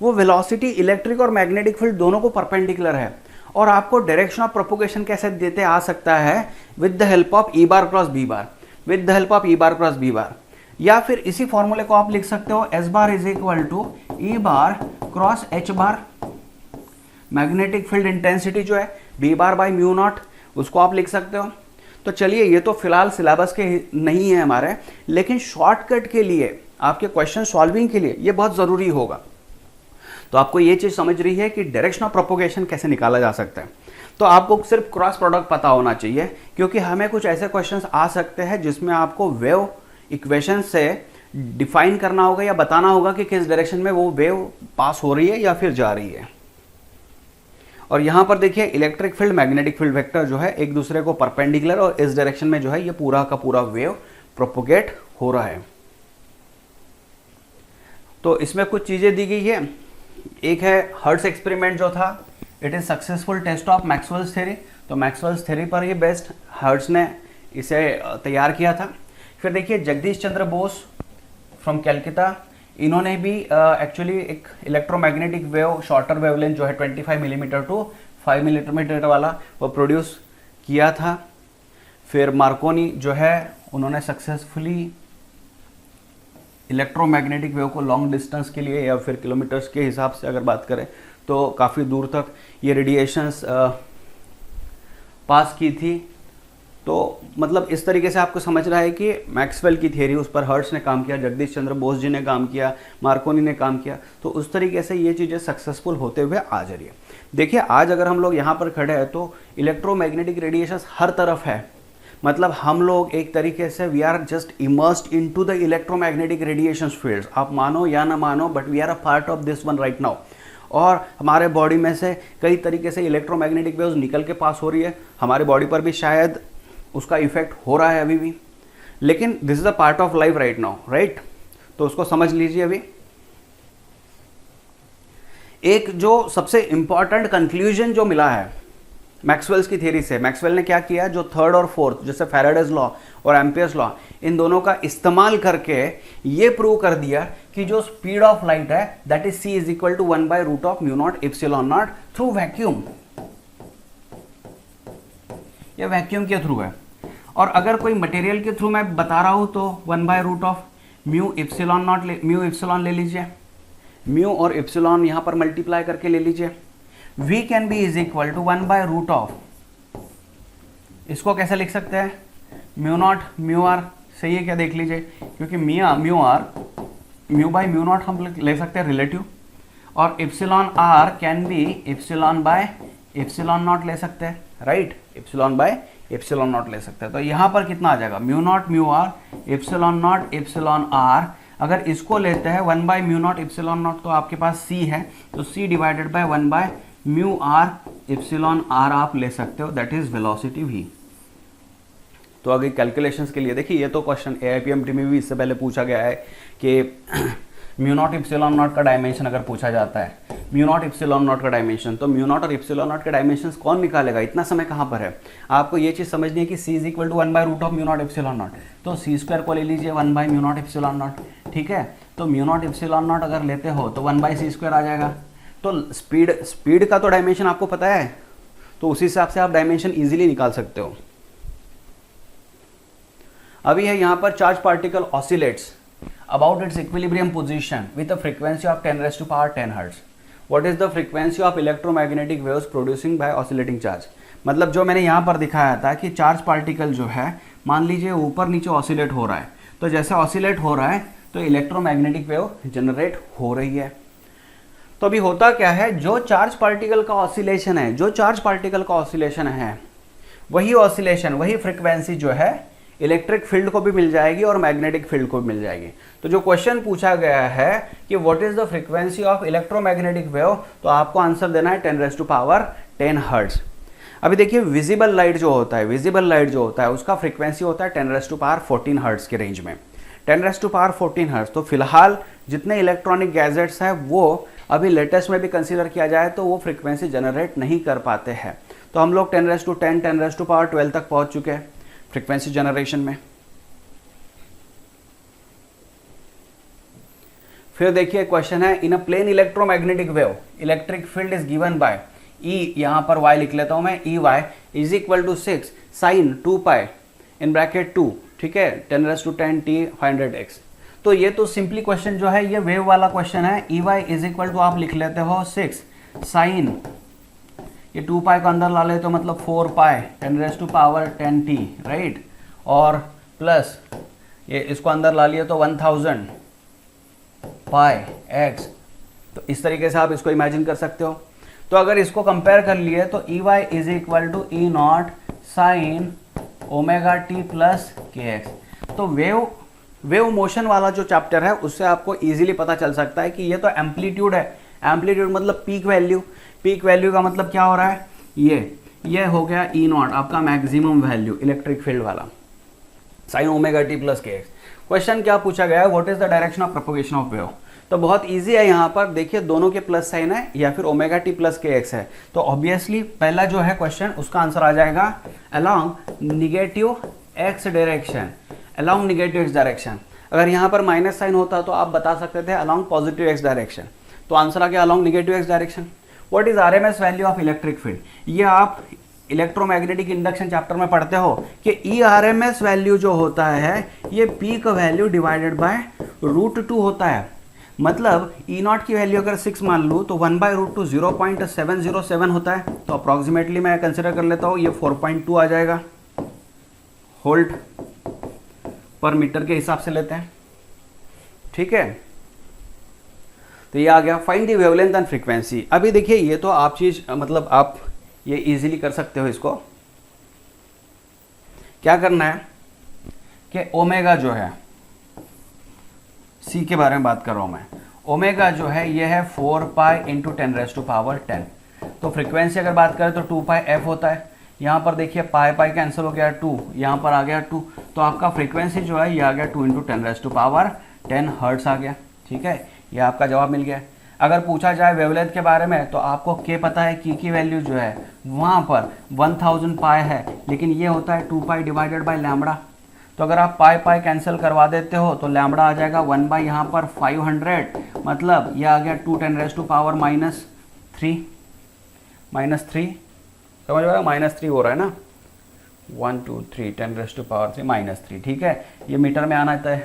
वो वेलोसिटी इलेक्ट्रिक और मैग्नेटिक फील्ड दोनों को परपेंडिकुलर है, और आपको डायरेक्शन ऑफ प्रोपोगेशन कैसे देते आ सकता है, with the help of E bar cross B bar, with the help of E bar cross B bar. या फिर इसी फॉर्मूले को आप लिख सकते हो, S bar is equal to E bar cross H bar. Magnetic field intensity जो है B bar by mu naught, उसको आप लिख सकते हो। तो चलिए, ये तो फिलहाल सिलेबस के नहीं है हमारे, लेकिन शॉर्टकट के लिए, आपके क्वेश्चन सॉल्विंग के लिए ये बहुत ज़रूरी होगा। तो आपको ये चीज़ समझ रही है कि डायरेक्शन ऑफ प्रोपोगेशन कैसे निकाला जा सकता है। तो आपको सिर्फ क्रॉस प्रोडक्ट पता होना चाहिए, क्योंकि हमें कुछ ऐसे क्वेश्चंस आ सकते हैं जिसमें आपको वेव इक्वेशन से डिफाइन करना होगा या बताना होगा कि किस डायरेक्शन में वो वेव पास हो रही है या फिर जा रही है। और यहाँ पर देखिए, electric field magnetic field vector जो है एक दूसरे को परपेंडिकुलर, और इस डायरेक्शन में जो है ये पूरा का पूरा वेव प्रोपोगेट हो रहा है। तो इसमें कुछ चीज़ें दी गई है। एक है हर्ट्ज एक्सपेरिमेंट जो था, it is successful test of Maxwell's theory. तो मैक्सवेल्स थ्योरी पर ही बेस्ड हर्ट्ज ने इसे तैयार किया था। फिर देखिए, जगदीश चंद्र बोस फ्रॉम कैलकाटा, इन्होंने भी एक्चुअली एक इलेक्ट्रोमैग्नेटिक वेव, शॉर्टर वेवलेंथ जो है 25 मिलीमीटर टू 5 मिलीमीटर वाला, वो प्रोड्यूस किया था। फिर मार्कोनी जो है, उन्होंने सक्सेसफुली इलेक्ट्रोमैग्नेटिक वेव को लॉन्ग डिस्टेंस के लिए या फिर किलोमीटर्स के हिसाब से अगर बात करें तो काफ़ी दूर तक ये रेडिएशंस पास की थी। तो मतलब इस तरीके से आपको समझ रहा है कि मैक्सवेल की थियरी, उस पर हर्ट्ज ने काम किया, जगदीश चंद्र बोस जी ने काम किया, मार्कोनी ने काम किया। तो उस तरीके से ये चीज़ें सक्सेसफुल होते हुए आ जा रही है। देखिए, आज अगर हम लोग यहाँ पर खड़े हैं तो इलेक्ट्रोमैग्नेटिक रेडिएशंस हर तरफ है। मतलब हम लोग एक तरीके से we are just immersed into the electromagnetic radiations fields. आप मानो या ना मानो, but we are a part of this one right now. और हमारे बॉडी में से कई तरीके से इलेक्ट्रोमैग्नेटिक वेव्स निकल के पास हो रही है। हमारे बॉडी पर भी शायद उसका इफेक्ट हो रहा है अभी भी, लेकिन this is a part of life right now, right. तो उसको समझ लीजिए। अभी एक जो सबसे इंपॉर्टेंट कंक्लूजन जो मिला है मैक्सवेल्स की थ्योरी से, मैक्सवेल ने क्या किया, जो थर्ड और फोर्थ, जैसे फैराडेज लॉ और एम्पियर्स लॉ, इन दोनों का इस्तेमाल करके ये प्रूव कर दिया कि जो स्पीड ऑफ लाइट है that is c is equal to 1/√of mu naught epsilon naught through vacuum. ये वैक्यूम के थ्रू है। और अगर कोई मटेरियल के थ्रू मैं बता रहा हूं तो 1/√of mu epsilon not, mu epsilon ले लीजिए, म्यू और एप्सिलॉन यहां पर मल्टीप्लाई करके ले लीजिए। V can be is equal to 1/√of, इसको कैसे लिख सकते हैं, म्यू नॉट म्यू आर। सही है क्या, देख लीजिए, क्योंकि mu R, mu by mu naught हम ले सकते हैं रिलेटिव, और epsilon R can be epsilon by epsilon naught ले सकते हैं, right. Epsilon by epsilon naught ले सकते हैं। तो यहाँ पर कितना आ जाएगा, mu naught mu R epsilon naught epsilon R. अगर इसको लेते हैं 1/म्यू नॉट एप्सिलॉन नॉट, तो आपके पास c है, तो c डिवाइडेड बाय 1/म्यू आर एप्सिलॉन आर आप ले सकते हो, दैट इज वेलोसिटी v। तो अगर कैलकुलेशंस के लिए देखिए, ये तो क्वेश्चन AIPMT में भी इससे पहले पूछा गया है कि म्यू नॉट एप्सिलॉन नॉट का डायमेंशन अगर पूछा जाता है, म्यू नॉट एप्सिलॉन नॉट का डायमेंशन, तो म्यू नॉट और एप्सिलॉन नॉट के डायमेंशंस कौन निकालेगा, इतना समय कहाँ पर है। आपको ये चीज़ समझनी है कि c is equal to 1/√of mu naught epsilon naught, तो c² को ले लीजिए 1/म्यू नॉट एप्सिलॉन नॉट, ठीक है। तो म्यू नॉट एप्सिलॉन नॉट अगर लेते हो तो 1/c² आ जाएगा। तो स्पीड का तो डायमेंशन आपको पता है, तो उसी हिसाब से आप डायमेंशन इजीली निकाल सकते हो। अभी है यहाँ पर charge particle oscillates about its equilibrium position with a frequency of 10⁻10 Hz. What is the frequency of electromagnetic waves producing by oscillating charge? मतलब जो मैंने यहाँ पर दिखाया था कि चार्ज पार्टिकल जो है, मान लीजिए ऊपर नीचे ऑसिलेट हो रहा है, तो जैसे ऑसिलेट हो रहा है तो इलेक्ट्रोमैग्नेटिक वेव जनरेट हो रही है। तो अभी होता क्या है, जो चार्ज पार्टिकल का ऑसिलेशन है, जो चार्ज पार्टिकल का ऑसिलेशन है, वही ऑसिलेशन, वही फ्रिक्वेंसी जो है इलेक्ट्रिक फील्ड को भी मिल जाएगी और मैग्नेटिक फील्ड को भी मिल जाएगी। तो जो क्वेश्चन पूछा गया है कि what is the frequency of electromagnetic wave, तो आपको आंसर देना है 10⁻10 हर्ट्ज। अभी देखिए, विजिबल लाइट जो होता है, विजिबल लाइट जो होता है उसका फ्रीक्वेंसी होता है 10⁻14 हर्ट्ज के रेंज में, 10⁻14 हर्ट्ज। तो फिलहाल जितने इलेक्ट्रॉनिक गैजेट्स हैं वो अभी लेटेस्ट में भी कंसीडर किया जाए तो वो फ्रीक्वेंसी जनरेट नहीं कर पाते हैं। तो हम लोग 10⁻10 10⁻12 तक पहुंच चुके हैं फ्रीक्वेंसी जनरेशन में। फिर देखिए क्वेश्चन है, in a plane electromagnetic wave electric field is given by E, यहां पर y लिख लेता हूं मैं, EY is equal to 6 sin 2π in bracket 2, ठीक है, 10⁻10 t 100x। तो ये तो सिंपली क्वेश्चन जो है ये वेव वाला क्वेश्चन है। EY इज इक्वल टू आप लिख लेते हो 6 sin ये 2 पाई को अंदर ला ले तो मतलब 4 पाई 10⁻10t, राइट, और प्लस ये इसको अंदर ला लिया तो 1000 पाई x। तो इस तरीके से आप इसको इमेजिन कर सकते हो। तो अगर इसको कंपेयर कर लिए तो E Y is equal to E naught sine omega T plus K X. तो वेव मोशन वाला जो चैप्टर है उससे आपको इजीली पता चल सकता है कि ये तो एम्पलीट्यूड है। एम्पलीट्यूड मतलब पीक वैल्यू। पीक वैल्यू का मतलब क्या हो रहा है, ये हो गया ई नॉट आपका मैक्सिमम वैल्यू इलेक्ट्रिक फील्ड वाला, sign omega T plus K x. Question क्या पूछा गया है, what is the direction of propagation of wave. तो बहुत इजी है, यहाँ पर देखिए दोनों के प्लस साइन है या फिर omega T plus K x है। तो ऑब्वियसली पहला जो है क्वेश्चन उसका आंसर आ जाएगा along negative X direction, along negative X direction. अगर यहाँ पर माइनस साइन होता तो आप बता सकते थे अलोंग पॉजिटिव एक्स डायरेक्शन। तो आंसर आ गया along negative X direction. What is RMS value of electric field, ये आप इलेक्ट्रोमैग्नेटिक इंडक्शन चैप्टर में पढ़ते हो कि E R M S value जो होता है ये पीक वैल्यू डिवाइडेड बाय √2 होता है। मतलब ई नॉट की वैल्यू अगर 6 मान लूँ तो 1/√2 0.707 होता है। तो अप्रॉक्सीमेटली मैं कंसिडर कर लेता हूँ ये 4.2 आ जाएगा, वोल्ट पर मीटर के हिसाब से लेते हैं, ठीक है। तो ये आ गया find the wavelength and frequency. अभी देखिए ये तो आप चीज मतलब आप ये इजीली कर सकते हो। इसको क्या करना है कि ओमेगा जो है, सी के बारे में बात कर रहा हूं मैं, ओमेगा जो है ये है 4 पाई इंटू 10⁻10। तो फ्रीक्वेंसी अगर बात करें तो 2 पाई एफ होता है। यहाँ पर देखिए पाई पाई कैंसिल हो गया 2, यहाँ पर आ गया 2, तो आपका फ्रीक्वेंसी जो है ये आ गया 2 इंटू 10⁻10 हर्ट्स आ गया, ठीक है। ये आपका जवाब मिल गया। अगर पूछा जाए वेवलेंथ के बारे में तो आपको के पता है की वैल्यू जो है वहाँ पर 1000 पाई है, लेकिन ये होता है 2 पाई डिवाइडेड बाय लैम्बडा। तो अगर आप पाई पाई कैंसिल करवा देते हो तो लैम्बडा आ जाएगा 1 बाई यहाँ पर 500, मतलब ये आ गया 2 10⁻³ -3 समझ में -3 हो रहा है ना, 1 2 3 10⁻³ -3, ठीक है। ये मीटर में आना है,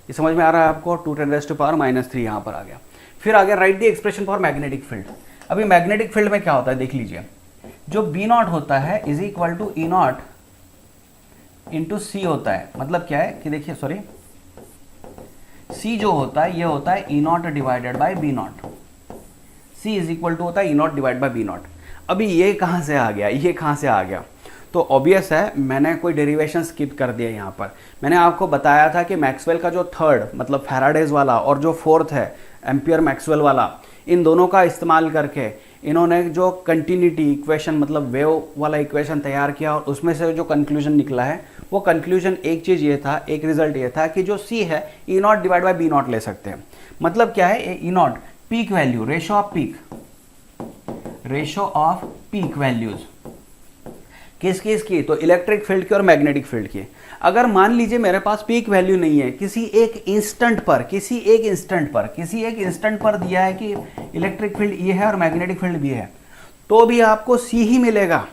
ये समझ में आ रहा है आपको, 2 10⁻³ यहाँ पर आ गया। फिर आ गया right the expression for magnetic field. अभी मैग्नेटिक फील्ड में क्या होता है देख लीजिए, जो बी नॉट होता है is equal to E naught into C होता है। मतलब क्या है कि देखिए सॉरी, सी जो होता है ये होता है E naught divided by B naught. C is equal to होता है E naught divide by B naught. अभी ये कहाँ से आ गया, ये कहाँ से आ गया, तो ऑब्वियस है मैंने कोई डेरिवेशन स्किप कर दिया। यहाँ पर मैंने आपको बताया था कि मैक्सवेल का जो थर्ड मतलब फैराडेज वाला और जो फोर्थ है एम्पियर मैक्सवेल वाला, इन दोनों का इस्तेमाल करके इन्होंने जो कंटिन्यूटी इक्वेशन मतलब वेव वाला इक्वेशन तैयार किया, और उसमें से जो कंक्लूजन निकला है वो कंक्लूजन एक चीज़ ये था, एक रिजल्ट ये था कि जो सी है E naught divide by B naught ले सकते हैं। मतलब क्या है, E naught peak value, ratio of peak values किसकी, तो इलेक्ट्रिक फील्ड की और मैग्नेटिक फील्ड की। अगर मान लीजिए मेरे पास पीक वैल्यू नहीं है, किसी एक इंस्टेंट पर दिया है कि इलेक्ट्रिक फील्ड ये है और मैग्नेटिक फील्ड भी है, तो भी आपको सी ही मिलेगा।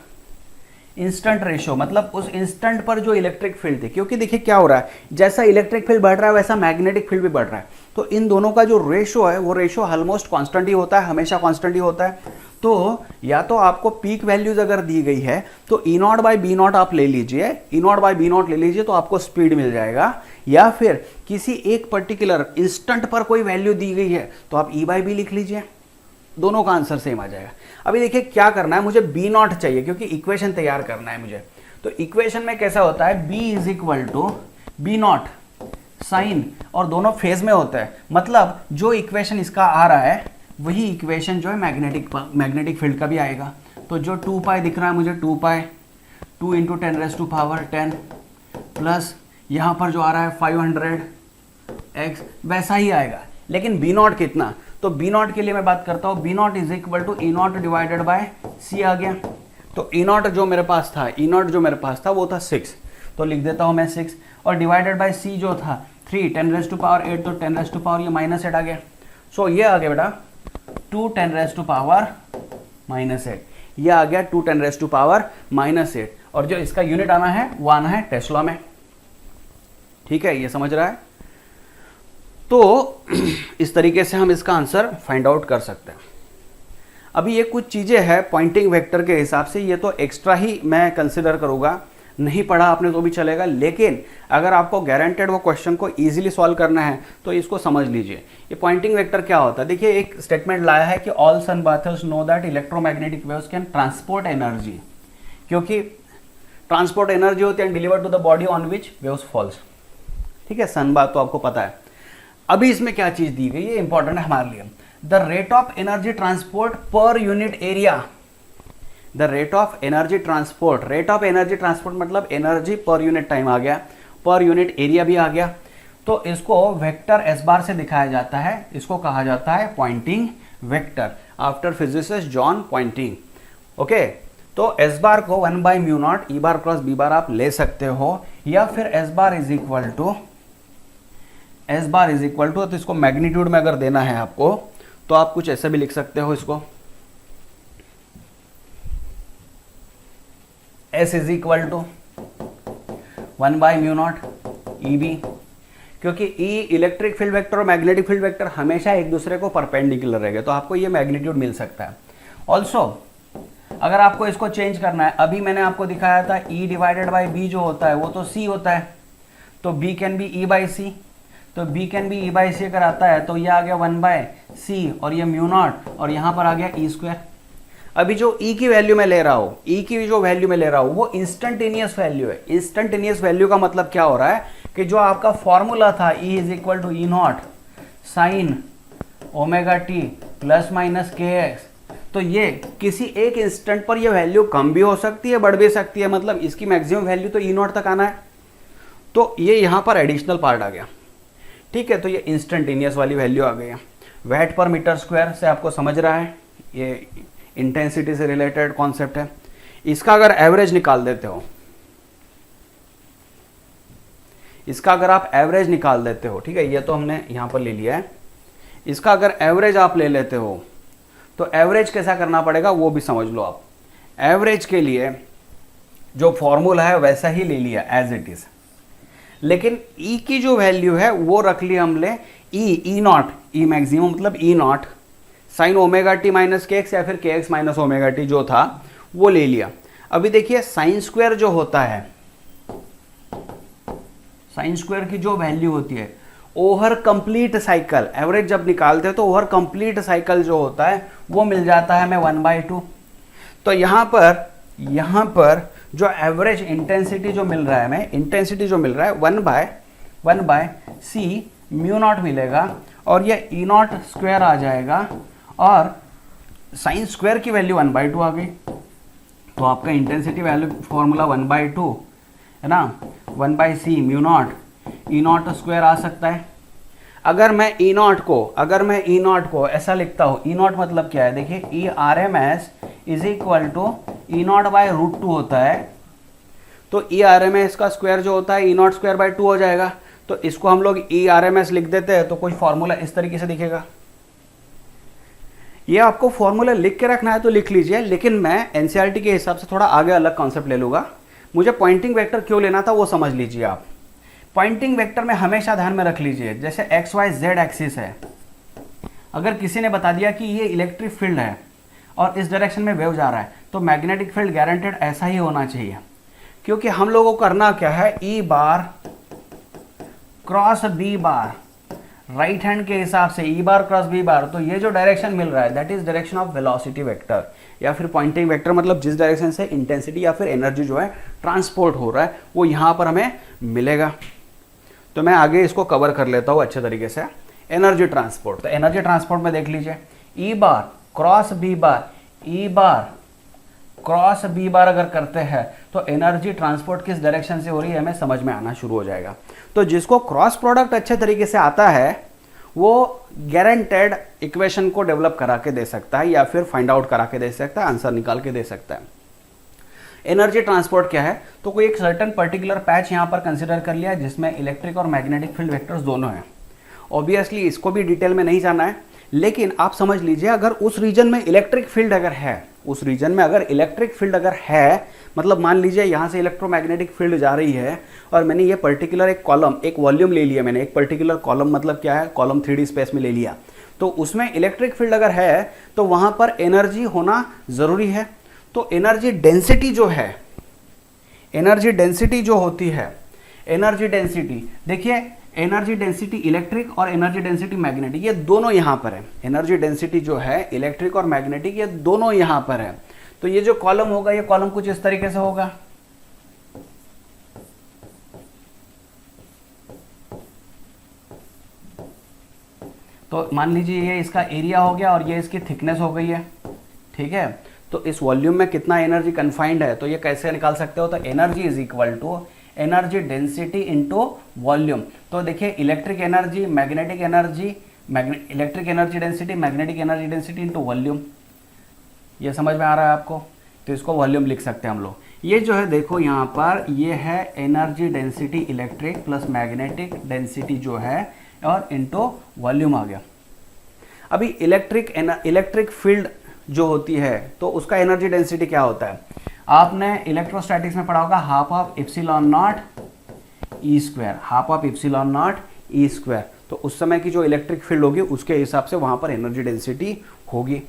इंस्टेंट रेशो मतलब उस इंस्टेंट पर जो इलेक्ट्रिक फील्ड थी, क्योंकि देखिए क्या हो रहा है, जैसा इलेक्ट्रिक फील्ड बढ़ रहा है वैसा मैग्नेटिक फील्ड भी बढ़ रहा है। तो इन दोनों का जो रेशो है वो रेशो ऑलमोस्ट कांस्टेंट ही होता है, हमेशा कांस्टेंट ही होता है। तो या तो आपको पीक वैल्यूज अगर दी गई है तो E naught by B not आप ले लीजिए, तो आपको स्पीड मिल जाएगा, या फिर किसी एक पर्टिकुलर इंस्टेंट पर कोई वैल्यू दी गई है तो आप ई बाई बी लिख लीजिए, दोनों का आंसर सेम आ जाएगा। अभी देखिए क्या करना है, मुझे बी नॉट चाहिए क्योंकि इक्वेशन तैयार करना है मुझे। तो इक्वेशन में कैसा होता है, B is equal to B naught sine, और दोनों फेज में होता है। मतलब जो इक्वेशन इसका आ रहा है वही इक्वेशन जो है मैग्नेटिक फील्ड का भी आएगा। तो जो 2 पाई दिख रहा है मुझे, 2 पाई 2 इंटू 10⁻10 प्लस यहाँ पर जो आ रहा है 500x, वैसा ही आएगा। लेकिन बी नॉट कितना, तो बी नॉट के लिए मैं बात करता हूँ, B naught is equal to E naught divided by C आ गया। तो ई नॉट जो मेरे पास था वो था 6, तो लिख देता हूँ मैं 6, और डिवाइडेड बाय सी जो था 3 10⁸, तो 10⁻, ये -8 आ गया। सो ये आ गया बेटा 2 10⁻⁻8, ये आ गया 2 10⁻⁻8, और जो इसका यूनिट आना है वो आना है टेस्ला में, ठीक है, ये समझ रहा है। तो इस तरीके से हम इसका आंसर फाइंड आउट कर सकते हैं। अभी ये कुछ चीज़ें हैं पॉइंटिंग वेक्टर के हिसाब से, ये तो एक्स्ट्रा ही मैं कंसिडर करूँगा, नहीं पढ़ा आपने तो भी चलेगा, लेकिन अगर आपको गारंटेड वो क्वेश्चन को इजीली सॉल्व करना है तो इसको समझ लीजिए। ये पॉइंटिंग वेक्टर क्या होता है, देखिए एक स्टेटमेंट लाया है कि all sun bathers know that electromagnetic waves can transport energy, क्योंकि ट्रांसपोर्ट एनर्जी होती है deliver to the body on which waves falls. ठीक है, सन बात तो आपको पता है। अभी इसमें क्या चीज दी गई है, इंपॉर्टेंट है हमारे लिए, the rate of energy transport पर unit area. The rate of energy transport, rate of energy transport मतलब एनर्जी पर यूनिट टाइम आ गया, पर यूनिट एरिया भी आ गया, तो इसको वेक्टर एस बार से दिखाया जाता है, इसको कहा जाता है Poynting vector after physicist John Poynting. Okay, तो एस बार को 1/μ0 ई बार क्रॉस बी बार आप ले सकते हो, या फिर S bar is equal to, तो इसको मैग्नीट्यूड में अगर देना है आपको तो आप कुछ ऐसे भी लिख सकते हो इसको, S is equal to 1/μ0 EB, क्योंकि E इलेक्ट्रिक फील्ड वेक्टर और मैग्नेटिक फील्ड वेक्टर हमेशा एक दूसरे को परपेंडिकुलर रहेंगे, तो आपको ये मैग्नीट्यूड मिल सकता है। ऑल्सो अगर आपको इसको चेंज करना है, अभी मैंने आपको दिखाया था E डिवाइडेड बाई B जो होता है वो तो C होता है, तो B can be E by C, तो B can be E by C अगर आता है तो ये आ गया 1/c और ये μ0 और यहाँ पर आ गया E²। अभी जो E की वैल्यू मैं ले रहा हूँ, E की जो वैल्यू मैं ले रहा हूँ वो इंस्टेंटेनियस वैल्यू है। इंस्टेंटेनियस वैल्यू का मतलब क्या हो रहा है कि जो आपका फॉर्मूला था E is equal to E0 sine omega T plus minus KX, तो ये किसी एक इंस्टेंट पर ये वैल्यू कम भी हो सकती है, बढ़ भी सकती है, मतलब इसकी मैक्सिमम वैल्यू तो E0 तक आना है, तो ये यहाँ पर एडिशनल पार्ट आ गया। ठीक है, तो ये इंस्टेंटेनियस वाली वैल्यू आ गई है। वैट पर मीटर स्क्वायर से आपको समझ रहा है, ये इंटेंसिटी से रिलेटेड कॉन्सेप्ट है। इसका अगर एवरेज निकाल देते हो, इसका अगर आप एवरेज निकाल देते हो, ठीक है, ये तो हमने यहां पर ले लिया है, इसका अगर एवरेज आप ले लेते हो तो एवरेज कैसा करना पड़ेगा वो भी समझ लो आप। एवरेज के लिए जो फॉर्मूला है वैसा ही ले लिया एज इट इज, लेकिन E की जो वैल्यू है वो रख लिया हमने E0, E मैक्सिमम मतलब E0 sine omega T minus KX या फिर KX माइनस ओमेगा टी जो था वो ले लिया। अभी देखिए साइन स्क्वायर जो होता है, साइन स्क्वायर की जो वैल्यू होती है ओवर कंप्लीट साइकिल, एवरेज जब निकालते हैं तो ओवर कंप्लीट साइकिल जो होता है वो मिल जाता है हमें 1/2। तो यहाँ पर जो एवरेज इंटेंसिटी जो मिल रहा है हमें, इंटेंसिटी जो मिल रहा है 1/c μ0 मिलेगा और ये E0 स्क्वायर आ जाएगा और साइन स्क्वायर की वैल्यू 1/2 आ गई, तो आपका इंटेंसिटी वैल्यू फॉर्मूला 1/2 है ना, 1/c μ0 E0 स्क्वायर आ सकता है। अगर मैं E0 को ऐसा लिखता हूँ, E0 मतलब क्या है, देखिए E_RMS is equal to E0/√2 होता है, तो E_RMS का स्क्वायर जो होता है E0 स्क्वायर बाई 2 हो जाएगा, तो इसको हम लोग E_RMS लिख देते हैं तो कोई फॉर्मूला इस तरीके से दिखेगा। ये आपको फॉर्मूला लिख के रखना है तो लिख लीजिए, लेकिन मैं एनसीईआरटी के हिसाब से थोड़ा आगे अलग कॉन्सेप्ट ले लूँगा। मुझे पॉइंटिंग वेक्टर क्यों लेना था वो समझ लीजिए आप। पॉइंटिंग वेक्टर में हमेशा ध्यान में रख लीजिए, जैसे XYZ एक्सिस है, अगर किसी ने बता दिया कि ये इलेक्ट्रिक फील्ड है और इस डायरेक्शन में वेव जा रहा है तो मैग्नेटिक फील्ड गारंटेड ऐसा ही होना चाहिए, क्योंकि हम लोगों को करना क्या है, E बार क्रॉस B बार, राइट हैंड के हिसाब से E बार क्रॉस B बार, तो ये जो डायरेक्शन मिल रहा है that is direction of velocity vector या फिर पॉइंटिंग वेक्टर, मतलब जिस डायरेक्शन से इंटेंसिटी या फिर एनर्जी जो है ट्रांसपोर्ट हो रहा है वो यहाँ पर हमें मिलेगा। तो मैं आगे इसको कवर कर लेता हूँ अच्छे तरीके से। एनर्जी ट्रांसपोर्ट, तो एनर्जी ट्रांसपोर्ट में देख लीजिए E बार क्रॉस B बार, E बार क्रॉस B बार अगर करते हैं तो एनर्जी ट्रांसपोर्ट किस डायरेक्शन से हो रही है हमें समझ में आना शुरू हो जाएगा। तो जिसको क्रॉस प्रोडक्ट अच्छे तरीके से आता है वो गारंटेड इक्वेशन को डेवलप करा के दे सकता है या फिर फाइंड आउट करा के दे सकता है, आंसर निकाल के दे सकता है। एनर्जी ट्रांसपोर्ट क्या है, तो कोई एक सर्टेन पर्टिकुलर पैच यहाँ पर कंसिडर कर लिया जिसमें इलेक्ट्रिक और मैग्नेटिक फील्ड वेक्टर्स दोनों हैं। ऑब्वियसली इसको भी डिटेल में नहीं जाना है, लेकिन आप समझ लीजिए अगर उस रीजन में इलेक्ट्रिक फील्ड अगर है, उस रीजन में अगर इलेक्ट्रिक फील्ड अगर है, मतलब मान लीजिए यहाँ से इलेक्ट्रोमैग्नेटिक फील्ड जा रही है और मैंने ये पर्टिकुलर एक कॉलम, एक वॉल्यूम ले लिया मैंने, एक पर्टिकुलर कॉलम मतलब क्या है, कॉलम 3D स्पेस में ले लिया, तो उसमें इलेक्ट्रिक फील्ड अगर है तो वहां पर एनर्जी होना जरूरी है। तो एनर्जी डेंसिटी जो है, एनर्जी डेंसिटी जो होती है, एनर्जी डेंसिटी देखिए, एनर्जी डेंसिटी इलेक्ट्रिक और एनर्जी डेंसिटी मैग्नेटिक ये दोनों यहां पर है। एनर्जी डेंसिटी जो है इलेक्ट्रिक और मैग्नेटिक ये दोनों यहां पर है। तो ये जो कॉलम होगा, ये कॉलम कुछ इस तरीके से होगा। तो मान लीजिए ये इसका एरिया हो गया और ये इसकी थिकनेस हो गई है, ठीक है। तो इस वॉल्यूम में कितना एनर्जी कन्फाइंड है, तो ये कैसे निकाल सकते हो, तो energy is equal to energy density into volume. तो देखिए electric energy, magnetic energy, electric energy density, magnetic energy density into volume. ये समझ में आ रहा है आपको, तो इसको वॉल्यूम लिख सकते हैं हम लोग। ये जो है देखो यहाँ पर ये है energy density electric plus magnetic density जो है और इनटू वॉल्यूम आ गया। अभी इलेक्ट्रिक फील्ड जो होती है तो उसका एनर्जी डेंसिटी क्या होता है, आपने इलेक्ट्रोस्टैटिक्स में पढ़ा होगा half of epsilon naught E square, half of epsilon naught E square. तो उस समय की जो इलेक्ट्रिक फील्ड होगी उसके हिसाब से वहां पर एनर्जी डेंसिटी होगी।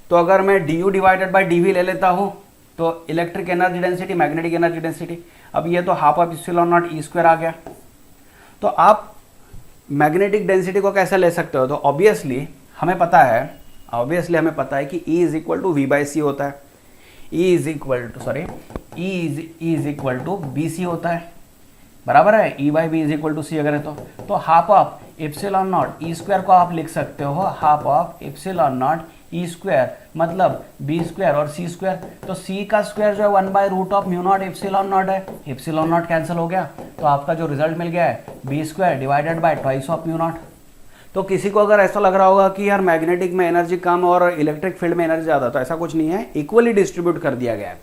तो अगर मैं du डिवाइडेड बाई dv ले लेता हूं तो electric energy density, magnetic energy density, अब ये तो half of epsilon naught E square आ गया। तो आप मैग्नेटिक डेंसिटी को कैसे ले सकते हो, तो ऑब्वियसली हमें पता है कि E is equal to V by C होता है, E is equal to B C होता है, बराबर है। E by B is equal to C अगर है तो half of epsilon naught E square को आप लिख सकते हो half of epsilon naught E square, मतलब बी स्क्वायर और सी स्क्वायर। तो सी का स्क्वायर जो है 1 by root of mu naught epsilon naught है, एप्सिलॉन नॉट कैंसिल हो गया, तो आपका जो रिजल्ट मिल गया है B square divided by twice of mu naught. तो किसी को अगर ऐसा लग रहा होगा कि यार मैग्नेटिक में एनर्जी कम और इलेक्ट्रिक फील्ड में एनर्जी ज़्यादा, तो ऐसा कुछ नहीं है, इक्वली डिस्ट्रीब्यूट कर दिया गया है।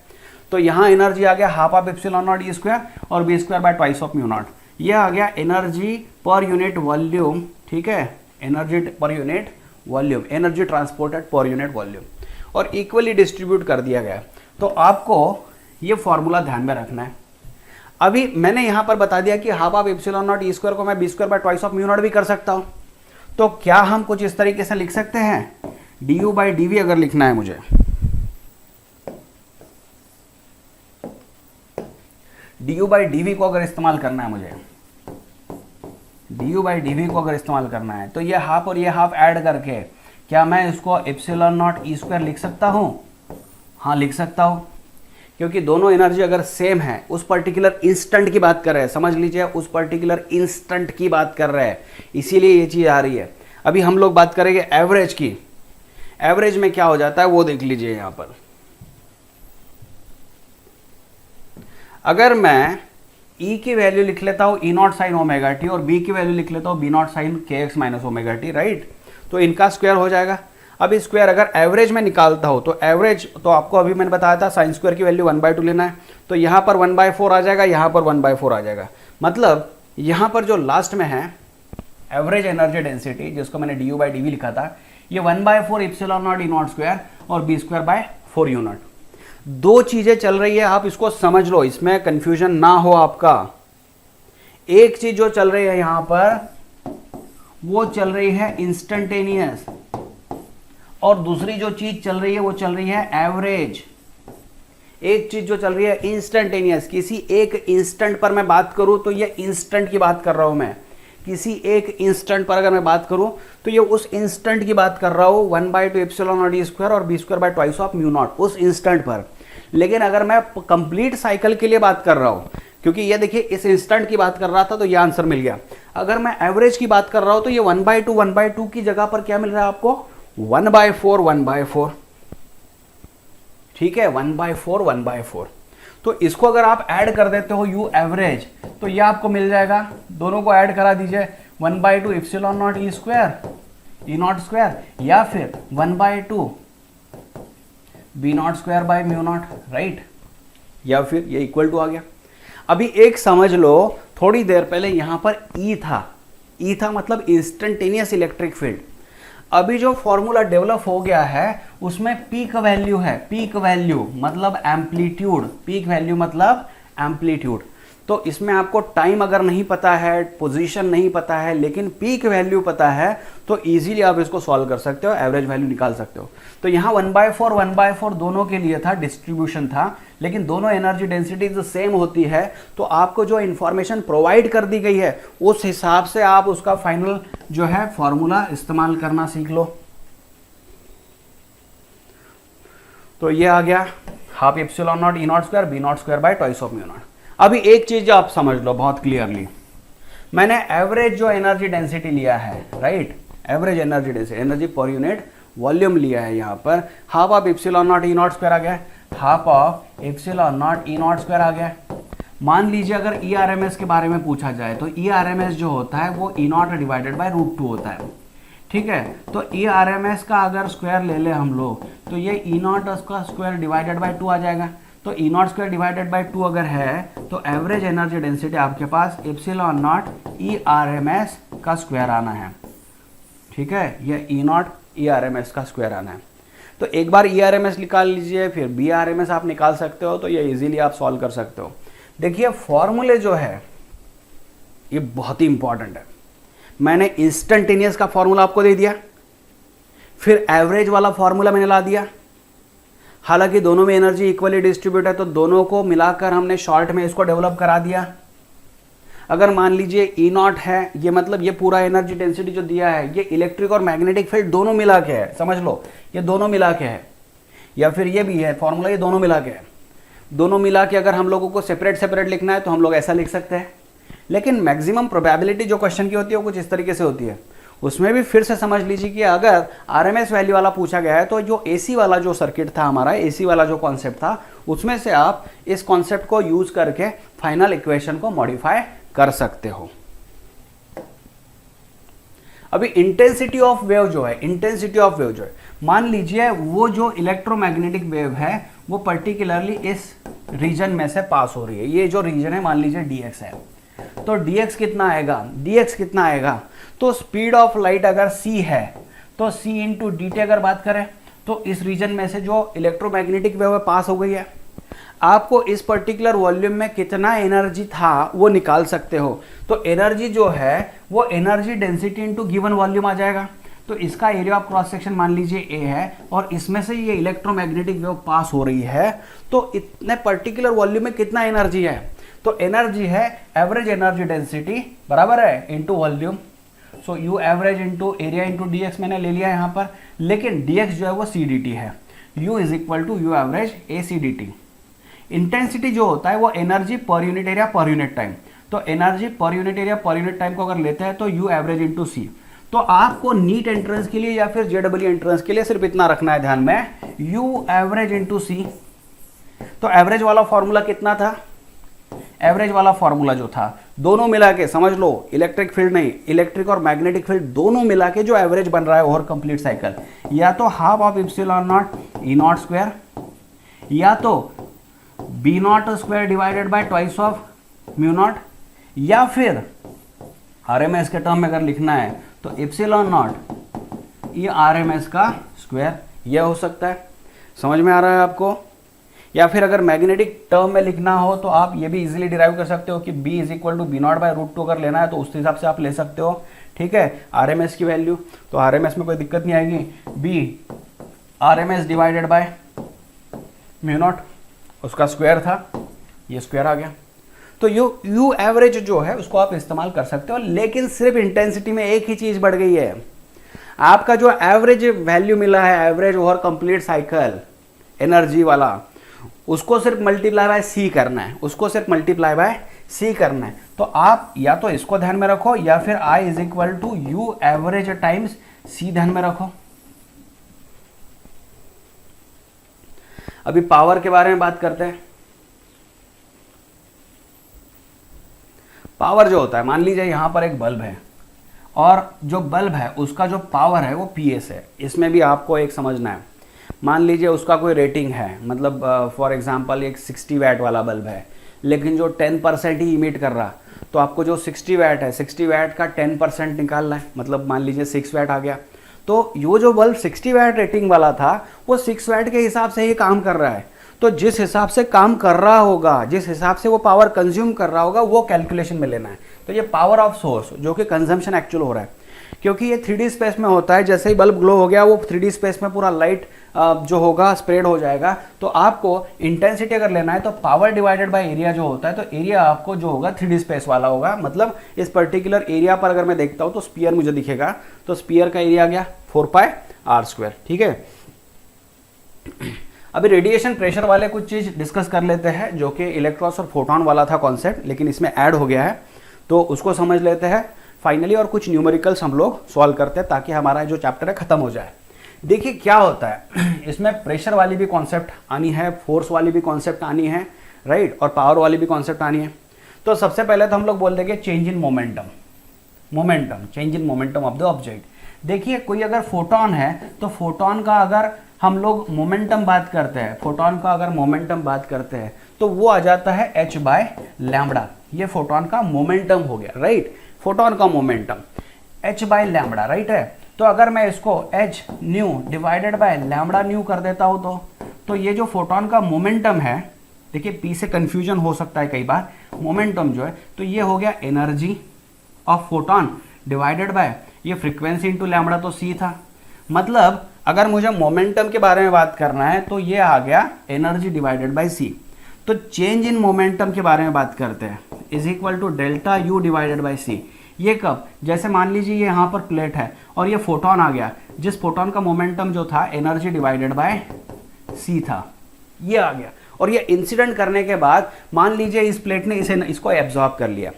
तो यहाँ एनर्जी आ गया half of epsilon naught E square और B square by twice of mu naught. ये आ गया एनर्जी पर यूनिट वॉल्यूम, ठीक है, energy per unit volume, energy transported पर यूनिट वॉल्यूम, और इक्वली डिस्ट्रीब्यूट कर दिया गया। तो आपको ये फॉर्मूला ध्यान में रखना है। अभी मैंने यहाँ पर बता दिया कि half of epsilon naught E square को मैं B square by twice of mu naught भी कर सकता हूँ। तो क्या हम कुछ इस तरीके से लिख सकते हैं, du बाई dv अगर लिखना है मुझे, du बाई dv को अगर इस्तेमाल करना है मुझे, du बाई dv को अगर इस्तेमाल करना है, तो ये हाफ और ये हाफ ऐड करके क्या मैं इसको एप्सिलॉन नॉट ई स्क्वायर लिख सकता हूँ? हाँ लिख सकता हूँ, क्योंकि दोनों एनर्जी अगर सेम है, उस पर्टिकुलर इंस्टेंट की बात कर रहे हैं, समझ लीजिए उस पर्टिकुलर इंस्टेंट की बात कर रहे हैं, इसीलिए ये चीज़ आ रही है। अभी हम लोग बात करेंगे एवरेज की, एवरेज में क्या हो जाता है वो देख लीजिए यहाँ पर। अगर मैं E की वैल्यू लिख लेता हूँ E not sine omega T और B की वैल्यू लिख लेता हूँ B नॉट साइन के x minus omega T, right, तो इनका स्क्वायर हो जाएगा। अब इस स्क्वायर अगर एवरेज में निकालता हो तो एवरेज, तो आपको अभी मैंने बताया था साइन स्क्वायर की वैल्यू 1/2 लेना है, तो यहाँ पर 1/4 आ जाएगा, यहाँ पर 1/4 आ जाएगा। मतलब यहाँ पर जो लास्ट में है एवरेज एनर्जी डेंसिटी, जिसको मैंने du बाई dv लिखा था, ये 1/4 epsilon naught E naught square और B square by 4 u naught. दो चीजें चल रही है, आप इसको समझ लो, इसमें कंफ्यूजन ना हो आपका। एक चीज जो चल रही है यहाँ पर वो चल रही है इंस्टेंटेनियस, और दूसरी जो चीज चल रही है वो चल रही है एवरेज। एक चीज जो चल रही है इंस्टेंटेनियस, किसी एक इंस्टेंट पर मैं बात करूं तो ये इंस्टेंट की बात कर रहा हूं मैं, किसी एक इंस्टेंट पर अगर मैं बात करूं तो ये उस इंस्टेंट की बात कर रहा हूं, 1/2 एप्सिलॉन नॉट ई स्क्वायर और B square by twice of mu naught, उस इंस्टेंट पर। लेकिन अगर मैं कंप्लीट साइकिल के लिए बात कर रहा हूं, क्योंकि ये देखिए इस इंस्टेंट की बात कर रहा था तो ये आंसर मिल गया। अगर मैं एवरेज की बात कर रहा हूं तो ये 1/2 की जगह पर क्या मिल रहा है आपको, 1/4, ठीक है, 1/4। तो इसको अगर आप ऐड कर देते हो यू एवरेज, तो ये आपको मिल जाएगा, दोनों को ऐड करा दीजिए, 1/2 epsilon naught E square E naught square, या फिर 1/2 B naught square by mu naught, right, या फिर ये इक्वल टू आ गया। अभी एक समझ लो, थोड़ी देर पहले यहां पर ई था मतलब इंस्टेंटेनियस इलेक्ट्रिक फील्ड। अभी जो फॉर्मूला डेवलप हो गया है उसमें पीक वैल्यू है, पीक वैल्यू मतलब एम्पलीट्यूड, पीक वैल्यू मतलब एम्पलीट्यूड। तो इसमें आपको टाइम अगर नहीं पता है, पोजीशन नहीं पता है, लेकिन पीक वैल्यू पता है, तो इजीली आप इसको सॉल्व कर सकते हो, एवरेज वैल्यू निकाल सकते हो। तो यहाँ 1/4 दोनों के लिए था, डिस्ट्रीब्यूशन था, लेकिन दोनों एनर्जी डेंसिटी जो सेम होती है, तो आपको जो इंफॉर्मेशन प्रोवाइड कर दी गई है उस हिसाब से आप उसका फाइनल जो है फॉर्मूला इस्तेमाल करना सीख लो। तो ये आ गया half epsilon naught E naught square B naught square by twice of mu naught. अभी एक चीज आप समझ लो बहुत क्लियरली, मैंने एवरेज जो एनर्जी डेंसिटी लिया है, right, average energy density, energy per unit volume लिया है यहाँ पर, half of epsilon naught E naught square आ गया, half of epsilon naught E naught square आ गया। मान लीजिए अगर ई आर एम एस के बारे में पूछा जाए तो ई आर एम एस जो होता है वो ई नॉट डिवाइडेड बाय √2 होता है, ठीक है। तो ई आर एम एस का अगर स्क्वायर ले ले हम लोग तो ये ई नॉट का स्क्वायर डिवाइडेड बाय 2 आ जाएगा। तो E naught square divided by 2 अगर है तो एवरेज एनर्जी डेंसिटी आपके पास epsilon naught E R M S का स्क्वायर आना है, ठीक है, ये E naught E R M S का स्क्वायर आना है। तो एक बार ई आर एम एस निकाल लीजिए, फिर बी आर एम एस आप निकाल सकते हो, तो ये इजीली आप सॉल्व कर सकते हो। देखिए फॉर्मूले जो है ये बहुत ही इंपॉर्टेंट है। मैंने इंस्टेंटेनियस का फॉर्मूला आपको दे दिया, फिर एवरेज वाला फॉर्मूला मैंने ला दिया। हालांकि दोनों में एनर्जी इक्वली डिस्ट्रीब्यूट है, तो दोनों को मिलाकर हमने शॉर्ट में इसको डेवलप करा दिया। अगर मान लीजिए ई नॉट है, ये मतलब ये पूरा एनर्जी डेंसिटी जो दिया है ये इलेक्ट्रिक और मैग्नेटिक फील्ड दोनों मिला के है, समझ लो ये दोनों मिला के है, या फिर ये भी है फॉर्मूला, ये दोनों मिला के है। दोनों मिला के अगर हम लोगों को सेपरेट सेपरेट लिखना है तो हम लोग ऐसा लिख सकते हैं, लेकिन मैक्सिमम प्रोबेबिलिटी जो क्वेश्चन की होती है वो कुछ इस तरीके से होती है। उसमें भी फिर से समझ लीजिए कि अगर आरएमएस वैल्यू वाला पूछा गया है तो जो एसी वाला जो सर्किट था हमारा, एसी वाला जो कॉन्सेप्ट था, उसमें से आप इस कॉन्सेप्ट को यूज करके फाइनल इक्वेशन को मॉडिफाई कर सकते हो। अभी इंटेंसिटी ऑफ वेव जो है, इंटेंसिटी ऑफ वेव जो है, मान लीजिए वो जो इलेक्ट्रोमैग्नेटिक वेव है वो पर्टिकुलरली इस रीजन में से पास हो रही है। ये जो रीजन है मान लीजिए dx है, तो dx कितना आएगा, dx कितना आएगा, तो स्पीड ऑफ लाइट अगर c है तो c इंटू dt अगर बात करें तो इस रीजन में से जो इलेक्ट्रोमैग्नेटिक वेव पास हो गई है, आपको इस पर्टिकुलर वॉल्यूम में कितना एनर्जी था वो निकाल सकते हो। तो एनर्जी जो है वो energy density into given volume आ जाएगा। तो इसका एरिया ऑफ क्रॉस सेक्शन मान लीजिए a है और इसमें से ये इलेक्ट्रोमैग्नेटिक वेव पास हो रही है, तो इतने पर्टिकुलर वॉल्यूम में कितना एनर्जी है, तो एनर्जी है एवरेज एनर्जी डेंसिटी बराबर है into volume. So you average into area into dx मैंने ले लिया यहाँ पर, लेकिन dx जो है वो c dt है, u is equal to you average a c dt। Intensity जो होता है वो energy per unit area per unit time, तो energy per unit area per unit time को अगर लेते हैं तो यू एवरेज इंटू सी। तो आपको नीट एंट्रेंस के लिए या फिर जेडब्ल्यू एंट्रेंस के लिए सिर्फ इतना रखना है ध्यान में, यू एवरेज इंटू सी। तो एवरेज वाला फॉर्मूला कितना था, एवरेज वाला फॉर्मूला जो था दोनों मिला के, समझ लो इलेक्ट्रिक फील्ड नहीं, इलेक्ट्रिक और मैग्नेटिक फील्ड दोनों मिला के जो एवरेज बन रहा है ओवर कंप्लीट साइकिल, या तो half of epsilon naught E naught square, या तो B naught square divided by twice of mu naught, या फिर आरएमएस के टर्म में अगर लिखना है तो एप्सिलॉन नॉट ये आरएमएस का स्क्वायर, यह हो सकता है। समझ में आ रहा है आपको? या फिर अगर मैग्नेटिक टर्म में लिखना हो तो आप ये भी इजीली डिराइव कर सकते हो कि b is equal to B naught by √2 अगर लेना है तो उस हिसाब से आप ले सकते हो, ठीक है। आरएमएस की वैल्यू, तो आरएमएस में कोई दिक्कत नहीं आएगी, b RMS divided by mu not, उसका स्क्वायर था, ये स्क्वायर आ गया। तो यू एवरेज जो है उसको आप इस्तेमाल कर सकते हो, लेकिन सिर्फ इंटेंसिटी में एक ही चीज बढ़ गई है, आपका जो एवरेज वैल्यू मिला है, average over complete cycle energy वाला, उसको सिर्फ मल्टीप्लाई बाय सी करना है, उसको सिर्फ मल्टीप्लाई बाय सी करना है। तो आप या तो इसको ध्यान में रखो या फिर I is equal to you average times C ध्यान में रखो। अभी पावर के बारे में बात करते हैं। पावर जो होता है, मान लीजिए यहां पर एक बल्ब है और जो बल्ब है उसका जो पावर है वो PS है। इसमें भी आपको एक समझना है, मान लीजिए उसका कोई रेटिंग है, मतलब फॉर एग्जांपल एक 60 वैट वाला बल्ब है, लेकिन जो 10% ही इमिट कर रहा, तो आपको जो 60 वैट है, 60 वैट का 10% निकालना है, मतलब मान लीजिए 6 वैट आ गया। तो ये जो बल्ब 60 वैट रेटिंग वाला था वो 6 वैट के हिसाब से ही काम कर रहा है। तो जिस हिसाब से काम कर रहा होगा, जिस हिसाब से वो पावर कंज्यूम कर रहा होगा, वो कैलकुलेशन में लेना है। तो ये पावर ऑफ सोर्स जो कि कंजम्पशन एक्चुअल हो रहा है, क्योंकि ये 3D स्पेस में होता है, जैसे ही बल्ब ग्लो हो गया वो 3D स्पेस में पूरा लाइट जो होगा स्प्रेड हो जाएगा। तो आपको इंटेंसिटी अगर लेना है तो पावर डिवाइडेड बाय एरिया जो होता है, तो एरिया आपको जो होगा 3D स्पेस वाला होगा। मतलब इस पर्टिकुलर एरिया पर अगर मैं देखता हूँ तो स्पीयर मुझे दिखेगा, तो स्पीयर का एरिया आ गया 4πr²। ठीक है, अभी रेडिएशन प्रेशर वाले कुछ चीज़ डिस्कस कर लेते हैं, जो कि इलेक्ट्रॉन्स और फोटोन वाला था कॉन्सेप्ट, लेकिन इसमें ऐड हो गया है, तो उसको समझ लेते हैं फाइनली, और कुछ न्यूमेरिकल्स हम लोग सॉल्व करते हैं ताकि हमारा जो चैप्टर है खत्म हो जाए। देखिए क्या होता है, इसमें प्रेशर वाली भी कॉन्सेप्ट आनी है, फोर्स वाली भी कॉन्सेप्ट आनी है, राइट, और पावर वाली भी कॉन्सेप्ट आनी है। तो सबसे पहले तो हम लोग बोल देंगे change in momentum, change in momentum of the object. देखिए कोई अगर फोटोन है तो फोटोन का अगर हम लोग मोमेंटम बात करते हैं, फोटोन का अगर मोमेंटम बात करते हैं तो वो आ जाता है h/λ। ये फोटोन का मोमेंटम हो गया, राइट, फोटोन का मोमेंटम h/λ, राइट है। तो अगर मैं इसको h nu divided by lambda new कर देता हूं तो ये जो फोटोन का मोमेंटम है, देखिए p से कंफ्यूजन हो सकता है कई बार, मोमेंटम जो है तो ये हो गया energy of photon divided by ये फ्रीक्वेंसी इंटू लैम्बडा, तो c था। मतलब अगर मुझे मोमेंटम के बारे में बात करना है तो ये आ गया एनर्जी डिवाइडेड बाय c। तो चेंज इन मोमेंटम के बारे में बात करते हैं, is equal to delta U divided by c। ये कब, जैसे मान लीजिए ये यहाँ पर प्लेट है और ये फोटोन आ गया, जिस फोटोन का मोमेंटम जो था एनर्जी डिवाइडेड बाय c था, ये आ गया, और ये इंसिडेंट करने के बाद मान लीजिए इस प्लेट ने इसको एब्जॉर्ब कर लिया।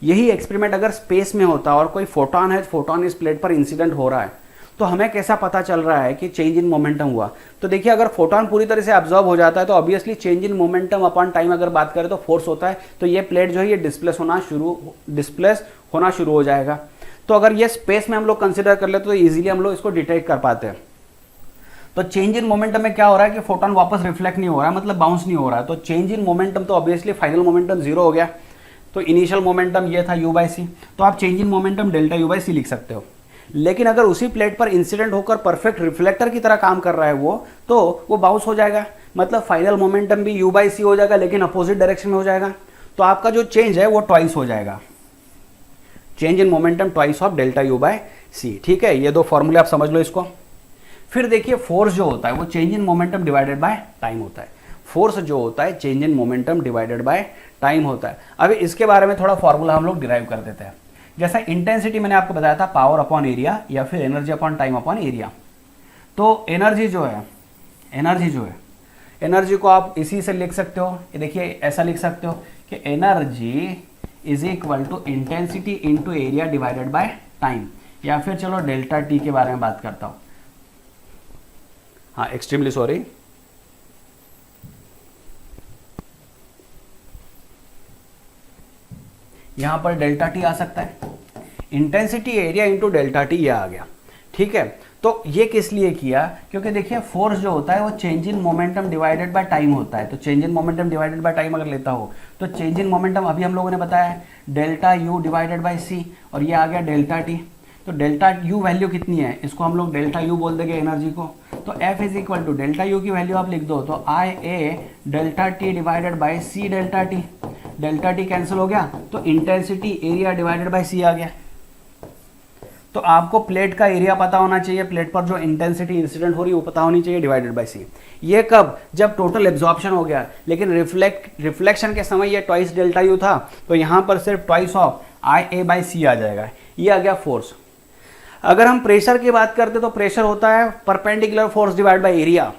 यही एक्सपेरिमेंट अगर स्पेस में होता और कोई फोटोन है, फोटोन इस प्लेट पर इंसिडेंट हो रहा है, तो हमें कैसा पता चल रहा है कि चेंज इन मोमेंटम हुआ। तो देखिए अगर फोटोन पूरी तरह से एब्जॉर्ब हो जाता है तो obviously change in momentum upon time अगर बात करें तो फोर्स होता है, तो ये प्लेट जो है ये डिस्प्लेस होना शुरू हो जाएगा। तो अगर ये स्पेस में हम लोग कंसिडर कर लेते तो इजीली हम लोग इसको डिटेक्ट कर पाते हैं। तो चेंज इन मोमेंटम में क्या हो रहा है कि फोटोन वापस रिफ्लेक्ट नहीं हो रहा है, मतलब बाउंस नहीं हो रहा है। तो चेंज इन मोमेंटम तो ऑब्वियसली फाइनल मोमेंटम जीरो हो गया। तो इनिशियल मोमेंटम ये था u/c, तो आप change in momentum delta u/c लिख सकते हो। लेकिन अगर उसी प्लेट पर इंसिडेंट होकर परफेक्ट रिफ्लेक्टर की तरह काम कर रहा है तो वो बाउंस हो जाएगा, मतलब फाइनल मोमेंटम भी u/c हो जाएगा, लेकिन अपोजिट डायरेक्शन में हो जाएगा। तो आपका जो चेंज है वो ट्वाइस हो जाएगा, change in momentum twice of delta u/c। ठीक है, ये दो फॉर्मूले आप समझ लो इसको। फिर देखिए फोर्स जो होता है वो change in momentum divided by time होता है। फोर्स जो होता है change in momentum divided by time होता है। अभी इसके बारे में थोड़ा फॉर्मूला हम लोग डिराइव कर देते हैं। जैसा इंटेंसिटी मैंने आपको बताया था पावर अपॉन एरिया या फिर energy upon time upon area. तो एनर्जी जो है एनर्जी को आप इसी से लिख सकते हो, ये देखिए ऐसा लिख सकते हो कि energy is equal to intensity into area divided by time, या फिर चलो डेल्टा टी के बारे में बात करता हूं। हाँ, एक्सट्रीमली सॉरी, यहां पर डेल्टा टी आ सकता है, intensity area into delta T, ये आ गया। ठीक है, तो ये किस लिए किया, क्योंकि देखिए फोर्स जो होता है वो change in momentum divided by time होता है। तो change in momentum divided by time अगर लेता हो तो चेंज इन मोमेंटम अभी हम लोगों ने बताया है डेल्टा यू डिवाइडेड बाय सी, और ये आ गया डेल्टा टी। तो डेल्टा यू वैल्यू कितनी है, इसको हम लोग डेल्टा यू बोल देंगे एनर्जी को। तो F is equal to delta U की वैल्यू आप लिख दो तो I A delta T divided by C delta T. Delta T cancel हो गया तो intensity area divided by C आ गया। तो आपको प्लेट का एरिया पता होना चाहिए, प्लेट पर जो इंटेंसिटी इंसिडेंट हो रही है वो पता होनी चाहिए, डिवाइडेड बाय सी। ये कब, जब टोटल एब्जॉर्प्शन हो गया, लेकिन रिफ्लेक्शन के समय ये ट्वाइस डेल्टा यू था, तो यहाँ पर सिर्फ twice of I A by C आ जाएगा। ये आ गया फोर्स। अगर हम प्रेशर की बात करते तो प्रेशर होता है perpendicular force divide by area.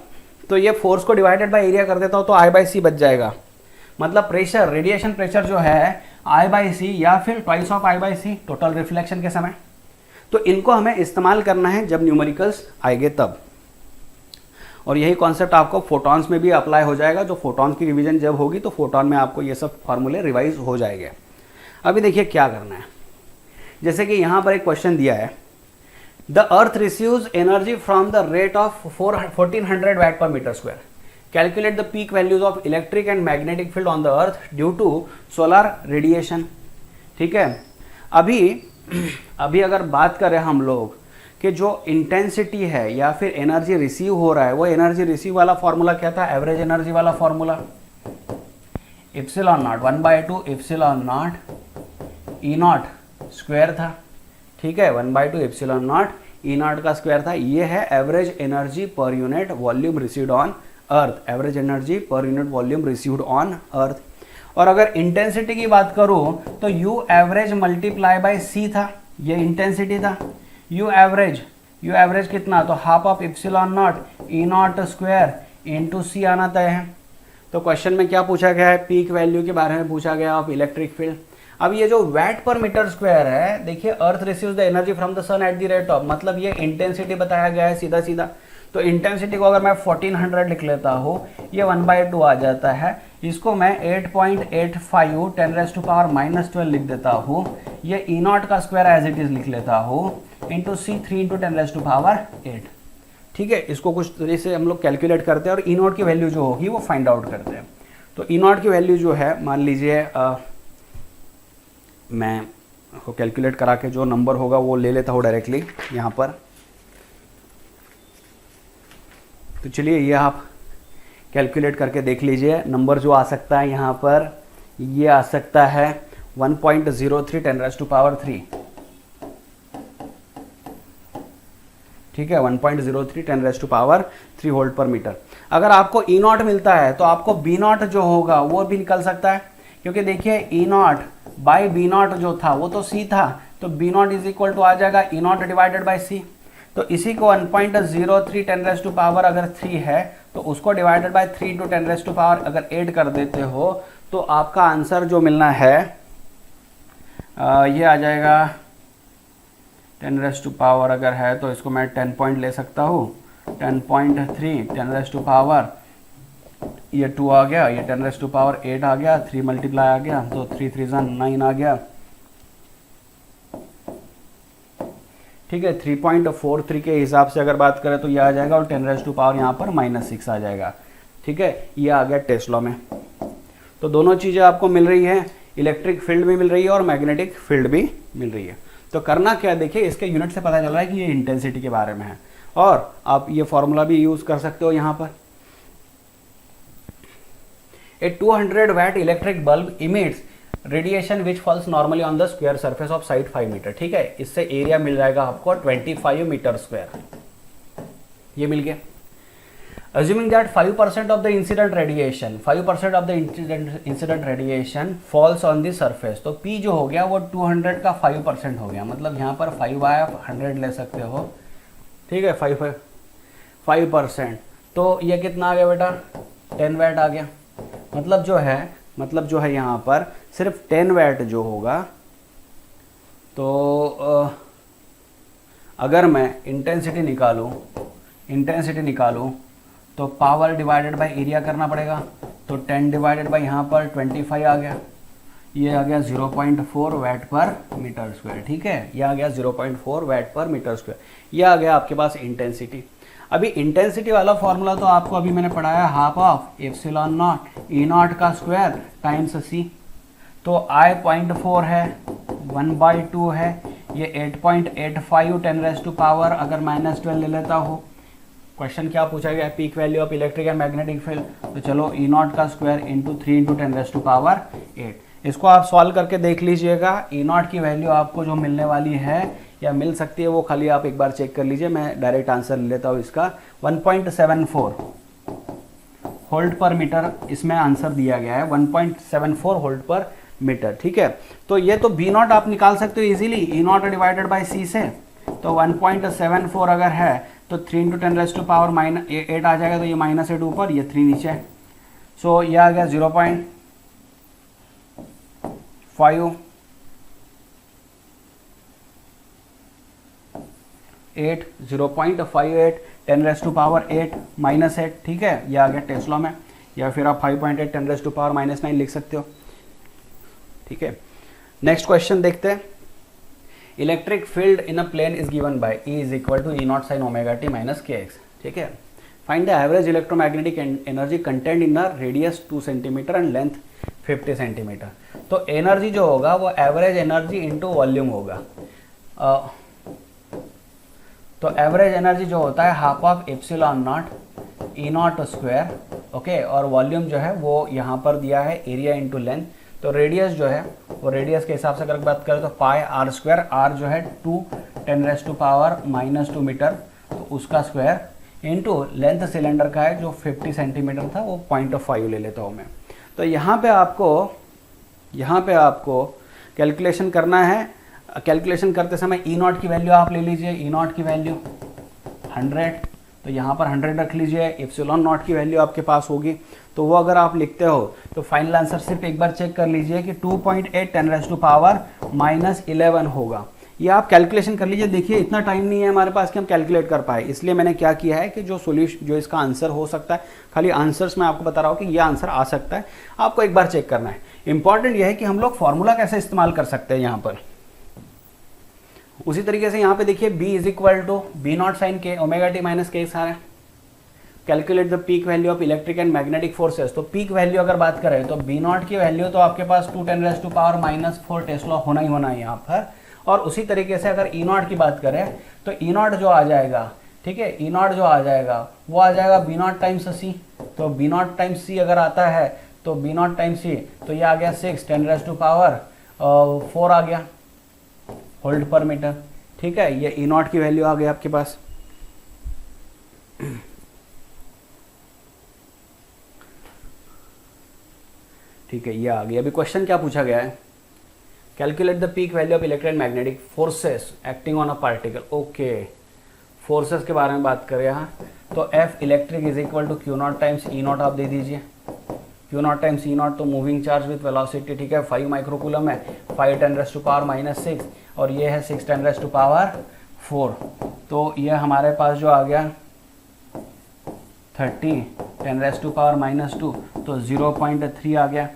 तो ये फोर्स को डिवाइडेड बाय एरिया कर देता हो तो आई बाई सी बच जाएगा। मतलब प्रेशर, रेडिएशन प्रेशर जो है आई बाई सी या फिर twice of I by C total reflection के समय। तो इनको हमें इस्तेमाल करना है जब न्यूमेरिकल्स आएंगे तब, और यही कॉन्सेप्ट आपको फोटॉन्स में भी अप्लाई हो जाएगा। जो फोटॉन्स की रिवीजन जब होगी तो फोटॉन में आपको ये सब फार्मूले रिवाइज हो जाएंगे। अभी देखिए क्या करना है, जैसे कि यहाँ पर एक क्वेश्चन दिया है, the earth receives energy from the rate of 1400 watt per metre square, calculate the peak values of electric and magnetic field on the earth due to solar radiation. ठीक है, अभी अगर बात करें हम लोग कि जो इंटेंसिटी है या फिर एनर्जी रिसीव हो रहा है, वो एनर्जी रिसीव वाला फॉर्मूला क्या था, एवरेज एनर्जी वाला formula epsilon not 1/2 epsilon naught E naught square था, ठीक है, 1/2 एप्सिलॉन नॉट ई नॉट का स्क्वायर था। ये है average energy per unit volume received on earth, average energy per unit volume received on earth. और अगर इंटेंसिटी की बात करूं तो यू एवरेज मल्टीप्लाई बाय सी था, ये इंटेंसिटी था। यू एवरेज कितना, तो half of epsilon naught E naught square into सी आना तय है। तो क्वेश्चन में क्या पूछा गया है, पीक वैल्यू के बारे में पूछा गया ऑफ इलेक्ट्रिक फील्ड। अब ये जो वैट पर मीटर स्क्वायर है, देखिए earth receives the energy from the sun at the rate of, मतलब ये इंटेंसिटी बताया गया है सीधा सीधा। तो इंटेंसिटी को अगर मैं 1400 लिख लेता हूँ, ये 1/2 आ जाता है। इसको मैं 8.85 10⁻⁻12 लिख देता हूँ। ये ई नॉट का स्क्वायर एज इट इज लिख लेता हूँ इंटू सी 3 इंटू 10⁸8। ठीक है, इसको कुछ तरीके से हम लोग कैलकुलेट करते हैं और ई नॉट की वैल्यू जो होगी वो फाइंड आउट करते हैं। तो ई नॉट की वैल्यू जो है, मान लीजिए मैं को कैलकुलेट करा के जो नंबर होगा वो ले लेता हूँ डायरेक्टली यहाँ पर। तो चलिए ये आप कैलकुलेट करके देख लीजिए। नंबर जो आ सकता है यहाँ पर, ये आ सकता है 1.03 10⁻3, ठीक है, 1.03 10⁻3 वोल्ट पर मीटर। अगर आपको ई नॉट मिलता है तो आपको बी नॉट जो होगा वो भी निकल सकता है, क्योंकि देखिए E naught by B naught जो था वो तो सी था, तो B naught is equal to आ जाएगा E naught divided by C. तो इसी को 1.03 10⁻³ अगर 3 है तो उसको डिवाइडेड बाई 3 इंटू 10⁻³ अगर 8 कर देते हो तो आपका आंसर जो मिलना है ये आ जाएगा 10⁻³ अगर है तो इसको मैं 10 पॉइंट ले सकता हूँ, 10.3 10⁻, ये 2 आ गया, ये 10⁻8 आ गया, 3 मल्टीप्लाई आ गया, तो 3 3 9 आ गया, ठीक है। 3.43 के हिसाब से अगर बात करें तो ये आ जाएगा, और 10⁻⁻ यहाँ पर -6 आ जाएगा, ठीक है। ये आ गया टेस्ला में। तो दोनों चीज़ें आपको मिल रही है, इलेक्ट्रिक फील्ड भी मिल रही है और मैग्नेटिक फील्ड भी मिल रही है। तो करना क्या है, देखिए इसके यूनिट से पता चल रहा है कि ये इंटेंसिटी के बारे में है, और आप ये फॉर्मूला भी यूज़ कर सकते हो यहाँ पर। A 200 watt electric bulb emits radiation which falls normally on the square surface of side 5 metre, ठीक है। इससे एरिया मिल जाएगा आपको 25 मीटर स्क्वायर, ये मिल गया। Assuming that 5% of the incident radiation, 5% of the incident radiation falls on the surface, तो P जो हो गया वो 200 का 5% हो गया, मतलब यहाँ पर 5 आया, 100 ले सकते हो, ठीक है। 5%, तो ये कितना आ गया बेटा, 10 वाट आ गया। मतलब जो है यहाँ पर सिर्फ 10 वाट जो होगा, तो अगर मैं इंटेंसिटी निकालूँ तो पावर डिवाइडेड बाय एरिया करना पड़ेगा। तो 10 डिवाइडेड बाय यहाँ पर 25 आ गया, ये आ गया 0.4 वाट पर मीटर स्क्वायर, ठीक है। ये आ गया 0.4 वाट पर मीटर स्क्वायर, ये आ गया आपके पास इंटेंसिटी। अभी इंटेंसिटी वाला फॉर्मूला तो आपको अभी मैंने पढ़ाया, half of epsilon naught E naught का स्क्वायर टाइम्स सी। तो I 0.4 है, 1/2 है, ये 8.85 10⁻⁻, अगर -12 ले लेता हूँ। क्वेश्चन क्या पूछा गया, peak value of electric and magnetic field. तो चलो ई नॉट का स्क्वायर इंटू 3 इंटू 10⁻8, इसको आप सॉल्व करके देख लीजिएगा। ई नॉट की वैल्यू आपको जो मिलने वाली है या मिल सकती है वो खाली आप एक बार चेक कर लीजिए। मैं डायरेक्ट आंसर ले लेता हूँ इसका, 1.74 वोल्ट पर मीटर इसमें आंसर दिया गया है, 1.74 वोल्ट पर मीटर, ठीक है। तो ये तो बी नॉट आप निकाल सकते हो easily, E naught divided by C से। तो 1.74 अगर है तो 3 इंटू 10⁻8 आ जाएगा, तो ये -8 ऊपर, ये 3 नीचे। सो ये आ गया 0.5 0.58 10⁻8 -8, ठीक है। ये आ गया टेस्ला में, या फिर आप 5.8 10⁻⁻9 लिख सकते हो, ठीक है। नेक्स्ट क्वेश्चन देखते हैं। Electric field in a plane is given by E is equal to E0 sin ωt minus kx, ठीक है। Find the average electromagnetic energy content in a radius 2 centimetre and length 50 centimetre. तो energy जो होगा वो average energy into volume होगा। तो average energy जो होता है half of epsilon naught E naught square, okay, और वॉल्यूम जो है वो यहाँ पर दिया है एरिया इंटू लेंथ। तो रेडियस जो है वो रेडियस के हिसाब से अगर बात करें तो पाई आर स्क्वायर, आर जो है 2 10⁻⁻² मीटर, तो उसका स्क्वायर इंटू लेंथ सिलेंडर का है जो 50 सेंटीमीटर था, वो 0.5 ले लेता हूँ मैं। तो यहाँ पे आपको कैलकुलेशन करना है। कैलकुलेशन करते समय ई नॉट की वैल्यू आप ले लीजिए, ई नॉट की वैल्यू 100, तो यहाँ पर 100 रख लीजिए। एप्सिलॉन नॉट की वैल्यू आपके पास होगी, तो वो अगर आप लिखते हो तो फाइनल आंसर सिर्फ एक बार चेक कर लीजिए कि 2.8 10⁻⁻11 होगा। ये आप कैलकुलेशन कर लीजिए। देखिए इतना टाइम नहीं है हमारे पास कि हम कैलकुलेट कर पाए, इसलिए मैंने क्या किया है कि जो इसका आंसर हो सकता है, खाली आंसर्स मैं आपको बता रहा हूँ कि ये आंसर आ सकता है, आपको एक बार चेक करना है। इंपॉर्टेंट यह है कि हम लोग फॉर्मूला कैसे इस्तेमाल कर सकते हैं यहाँ पर। उसी तरीके से यहाँ पे देखिए B is equal to B naught sine के ओमेगा टी माइनस के सारा। Calculate the peak value of electric and magnetic forces. तो पीक वैल्यू अगर बात करें तो बी नॉट की वैल्यू तो आपके पास 2 10⁻⁻4 टेस्ला होना ही होना है यहाँ पर। और उसी तरीके से अगर ई नॉट की बात करें तो ई नॉट जो आ जाएगा, ठीक है, ई नॉट जो आ जाएगा वो आ जाएगा बी नॉट टाइम्स सी। तो बी नॉट टाइम्स सी अगर आता है तो बी नॉट टाइम्स सी, तो ये आ गया 6 10⁻⁴ आ गया होल्ड पर मीटर, ठीक है। ये ई नॉट की वैल्यू आ गई आपके पास। ठीक है, ये आ गई। अभी क्वेश्चन क्या पूछा गया है, calculate the peak value of electric and magnetic forces acting on a particle. Okay, forces के बारे में बात करें यहाँ, तो F electric is equal to Q naught times E naught आप दे दीजिए। Q naught times E naught तो मूविंग चार्ज विथ वेलोसिटी, ठीक है, 5 माइक्रोकूलम है, 5 10⁻⁻6 और ये है 6 10⁻⁴। तो ये हमारे पास जो आ गया 30 10⁻⁻², तो 0.3 आ गया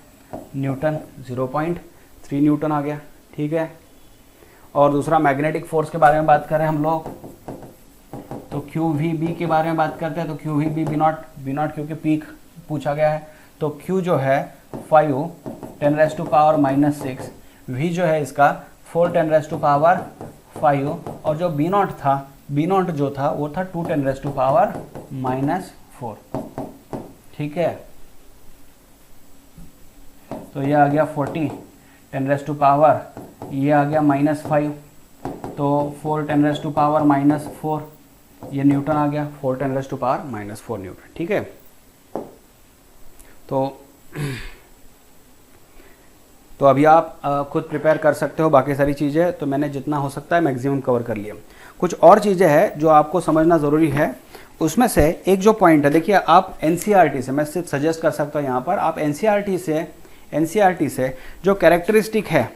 न्यूटन, 0.3 न्यूटन आ गया, ठीक है। और दूसरा मैग्नेटिक फोर्स के बारे में बात करें हम लोग, तो QVB के बारे में बात करते हैं। तो QVB बी नॉट क्योंकि पीक पूछा गया है, तो Q जो है 5 10⁻⁻6, V जो है इसका 4 10⁻⁵, और जो बी नॉट जो था वो था 2 10⁻⁻4, ठीक है। तो ये आ गया 40 10⁻, ये आ गया -5, तो 4 10⁻⁻4, ये न्यूटन आ गया 4 10⁻⁻4 न्यूटन, ठीक है। तो अभी आप खुद प्रिपेयर कर सकते हो बाकी सारी चीज़ें, तो मैंने जितना हो सकता है मैक्सिमम कवर कर लिया। कुछ और चीज़ें हैं जो आपको समझना ज़रूरी है, उसमें से एक जो पॉइंट है, देखिए आप एनसीईआरटी से, मैं सिर्फ सजेस्ट कर सकता हूँ यहाँ पर, आप एनसीईआरटी से जो कैरेक्टरिस्टिक है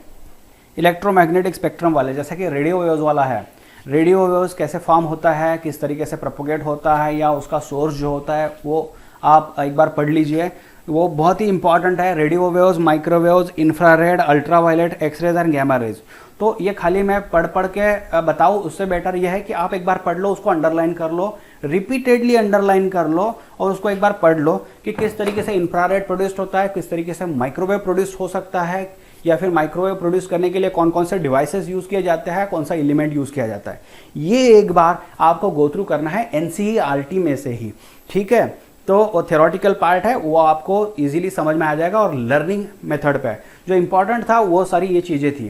इलेक्ट्रोमैग्नेटिक स्पेक्ट्रम वाले, जैसे कि रेडियो वेव्स वाला है, रेडियो वेव्स कैसे फॉर्म होता है, किस तरीके से प्रोपोगेट होता है, या उसका सोर्स जो होता है, वो आप एक बार पढ़ लीजिए, वो बहुत ही इंपॉर्टेंट है। Radio waves, microwaves, infrared, ultraviolet, X rays and gamma rays. तो ये खाली मैं पढ़ के बताऊँ, उससे बेटर ये है कि आप एक बार पढ़ लो, उसको अंडरलाइन कर लो, रिपीटेडली अंडरलाइन कर लो, और उसको एक बार पढ़ लो कि किस तरीके से इंफ्रारेड प्रोड्यूस होता है, किस तरीके से माइक्रोवेव प्रोड्यूस हो सकता है, या फिर माइक्रोवेव प्रोड्यूस करने के लिए कौन कौन से डिवाइसेस यूज़ किए जाते हैं, कौन सा एलिमेंट यूज़ किया जाता है। ये एक बार आपको गो थ्रू करना है एनसीईआरटी में से ही, ठीक है। तो वो थ्योरेटिकल पार्ट है, वो आपको इजीली समझ में आ जाएगा, और लर्निंग मेथड पे जो इंपॉर्टेंट था वो सारी ये चीज़ें थी,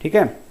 ठीक है।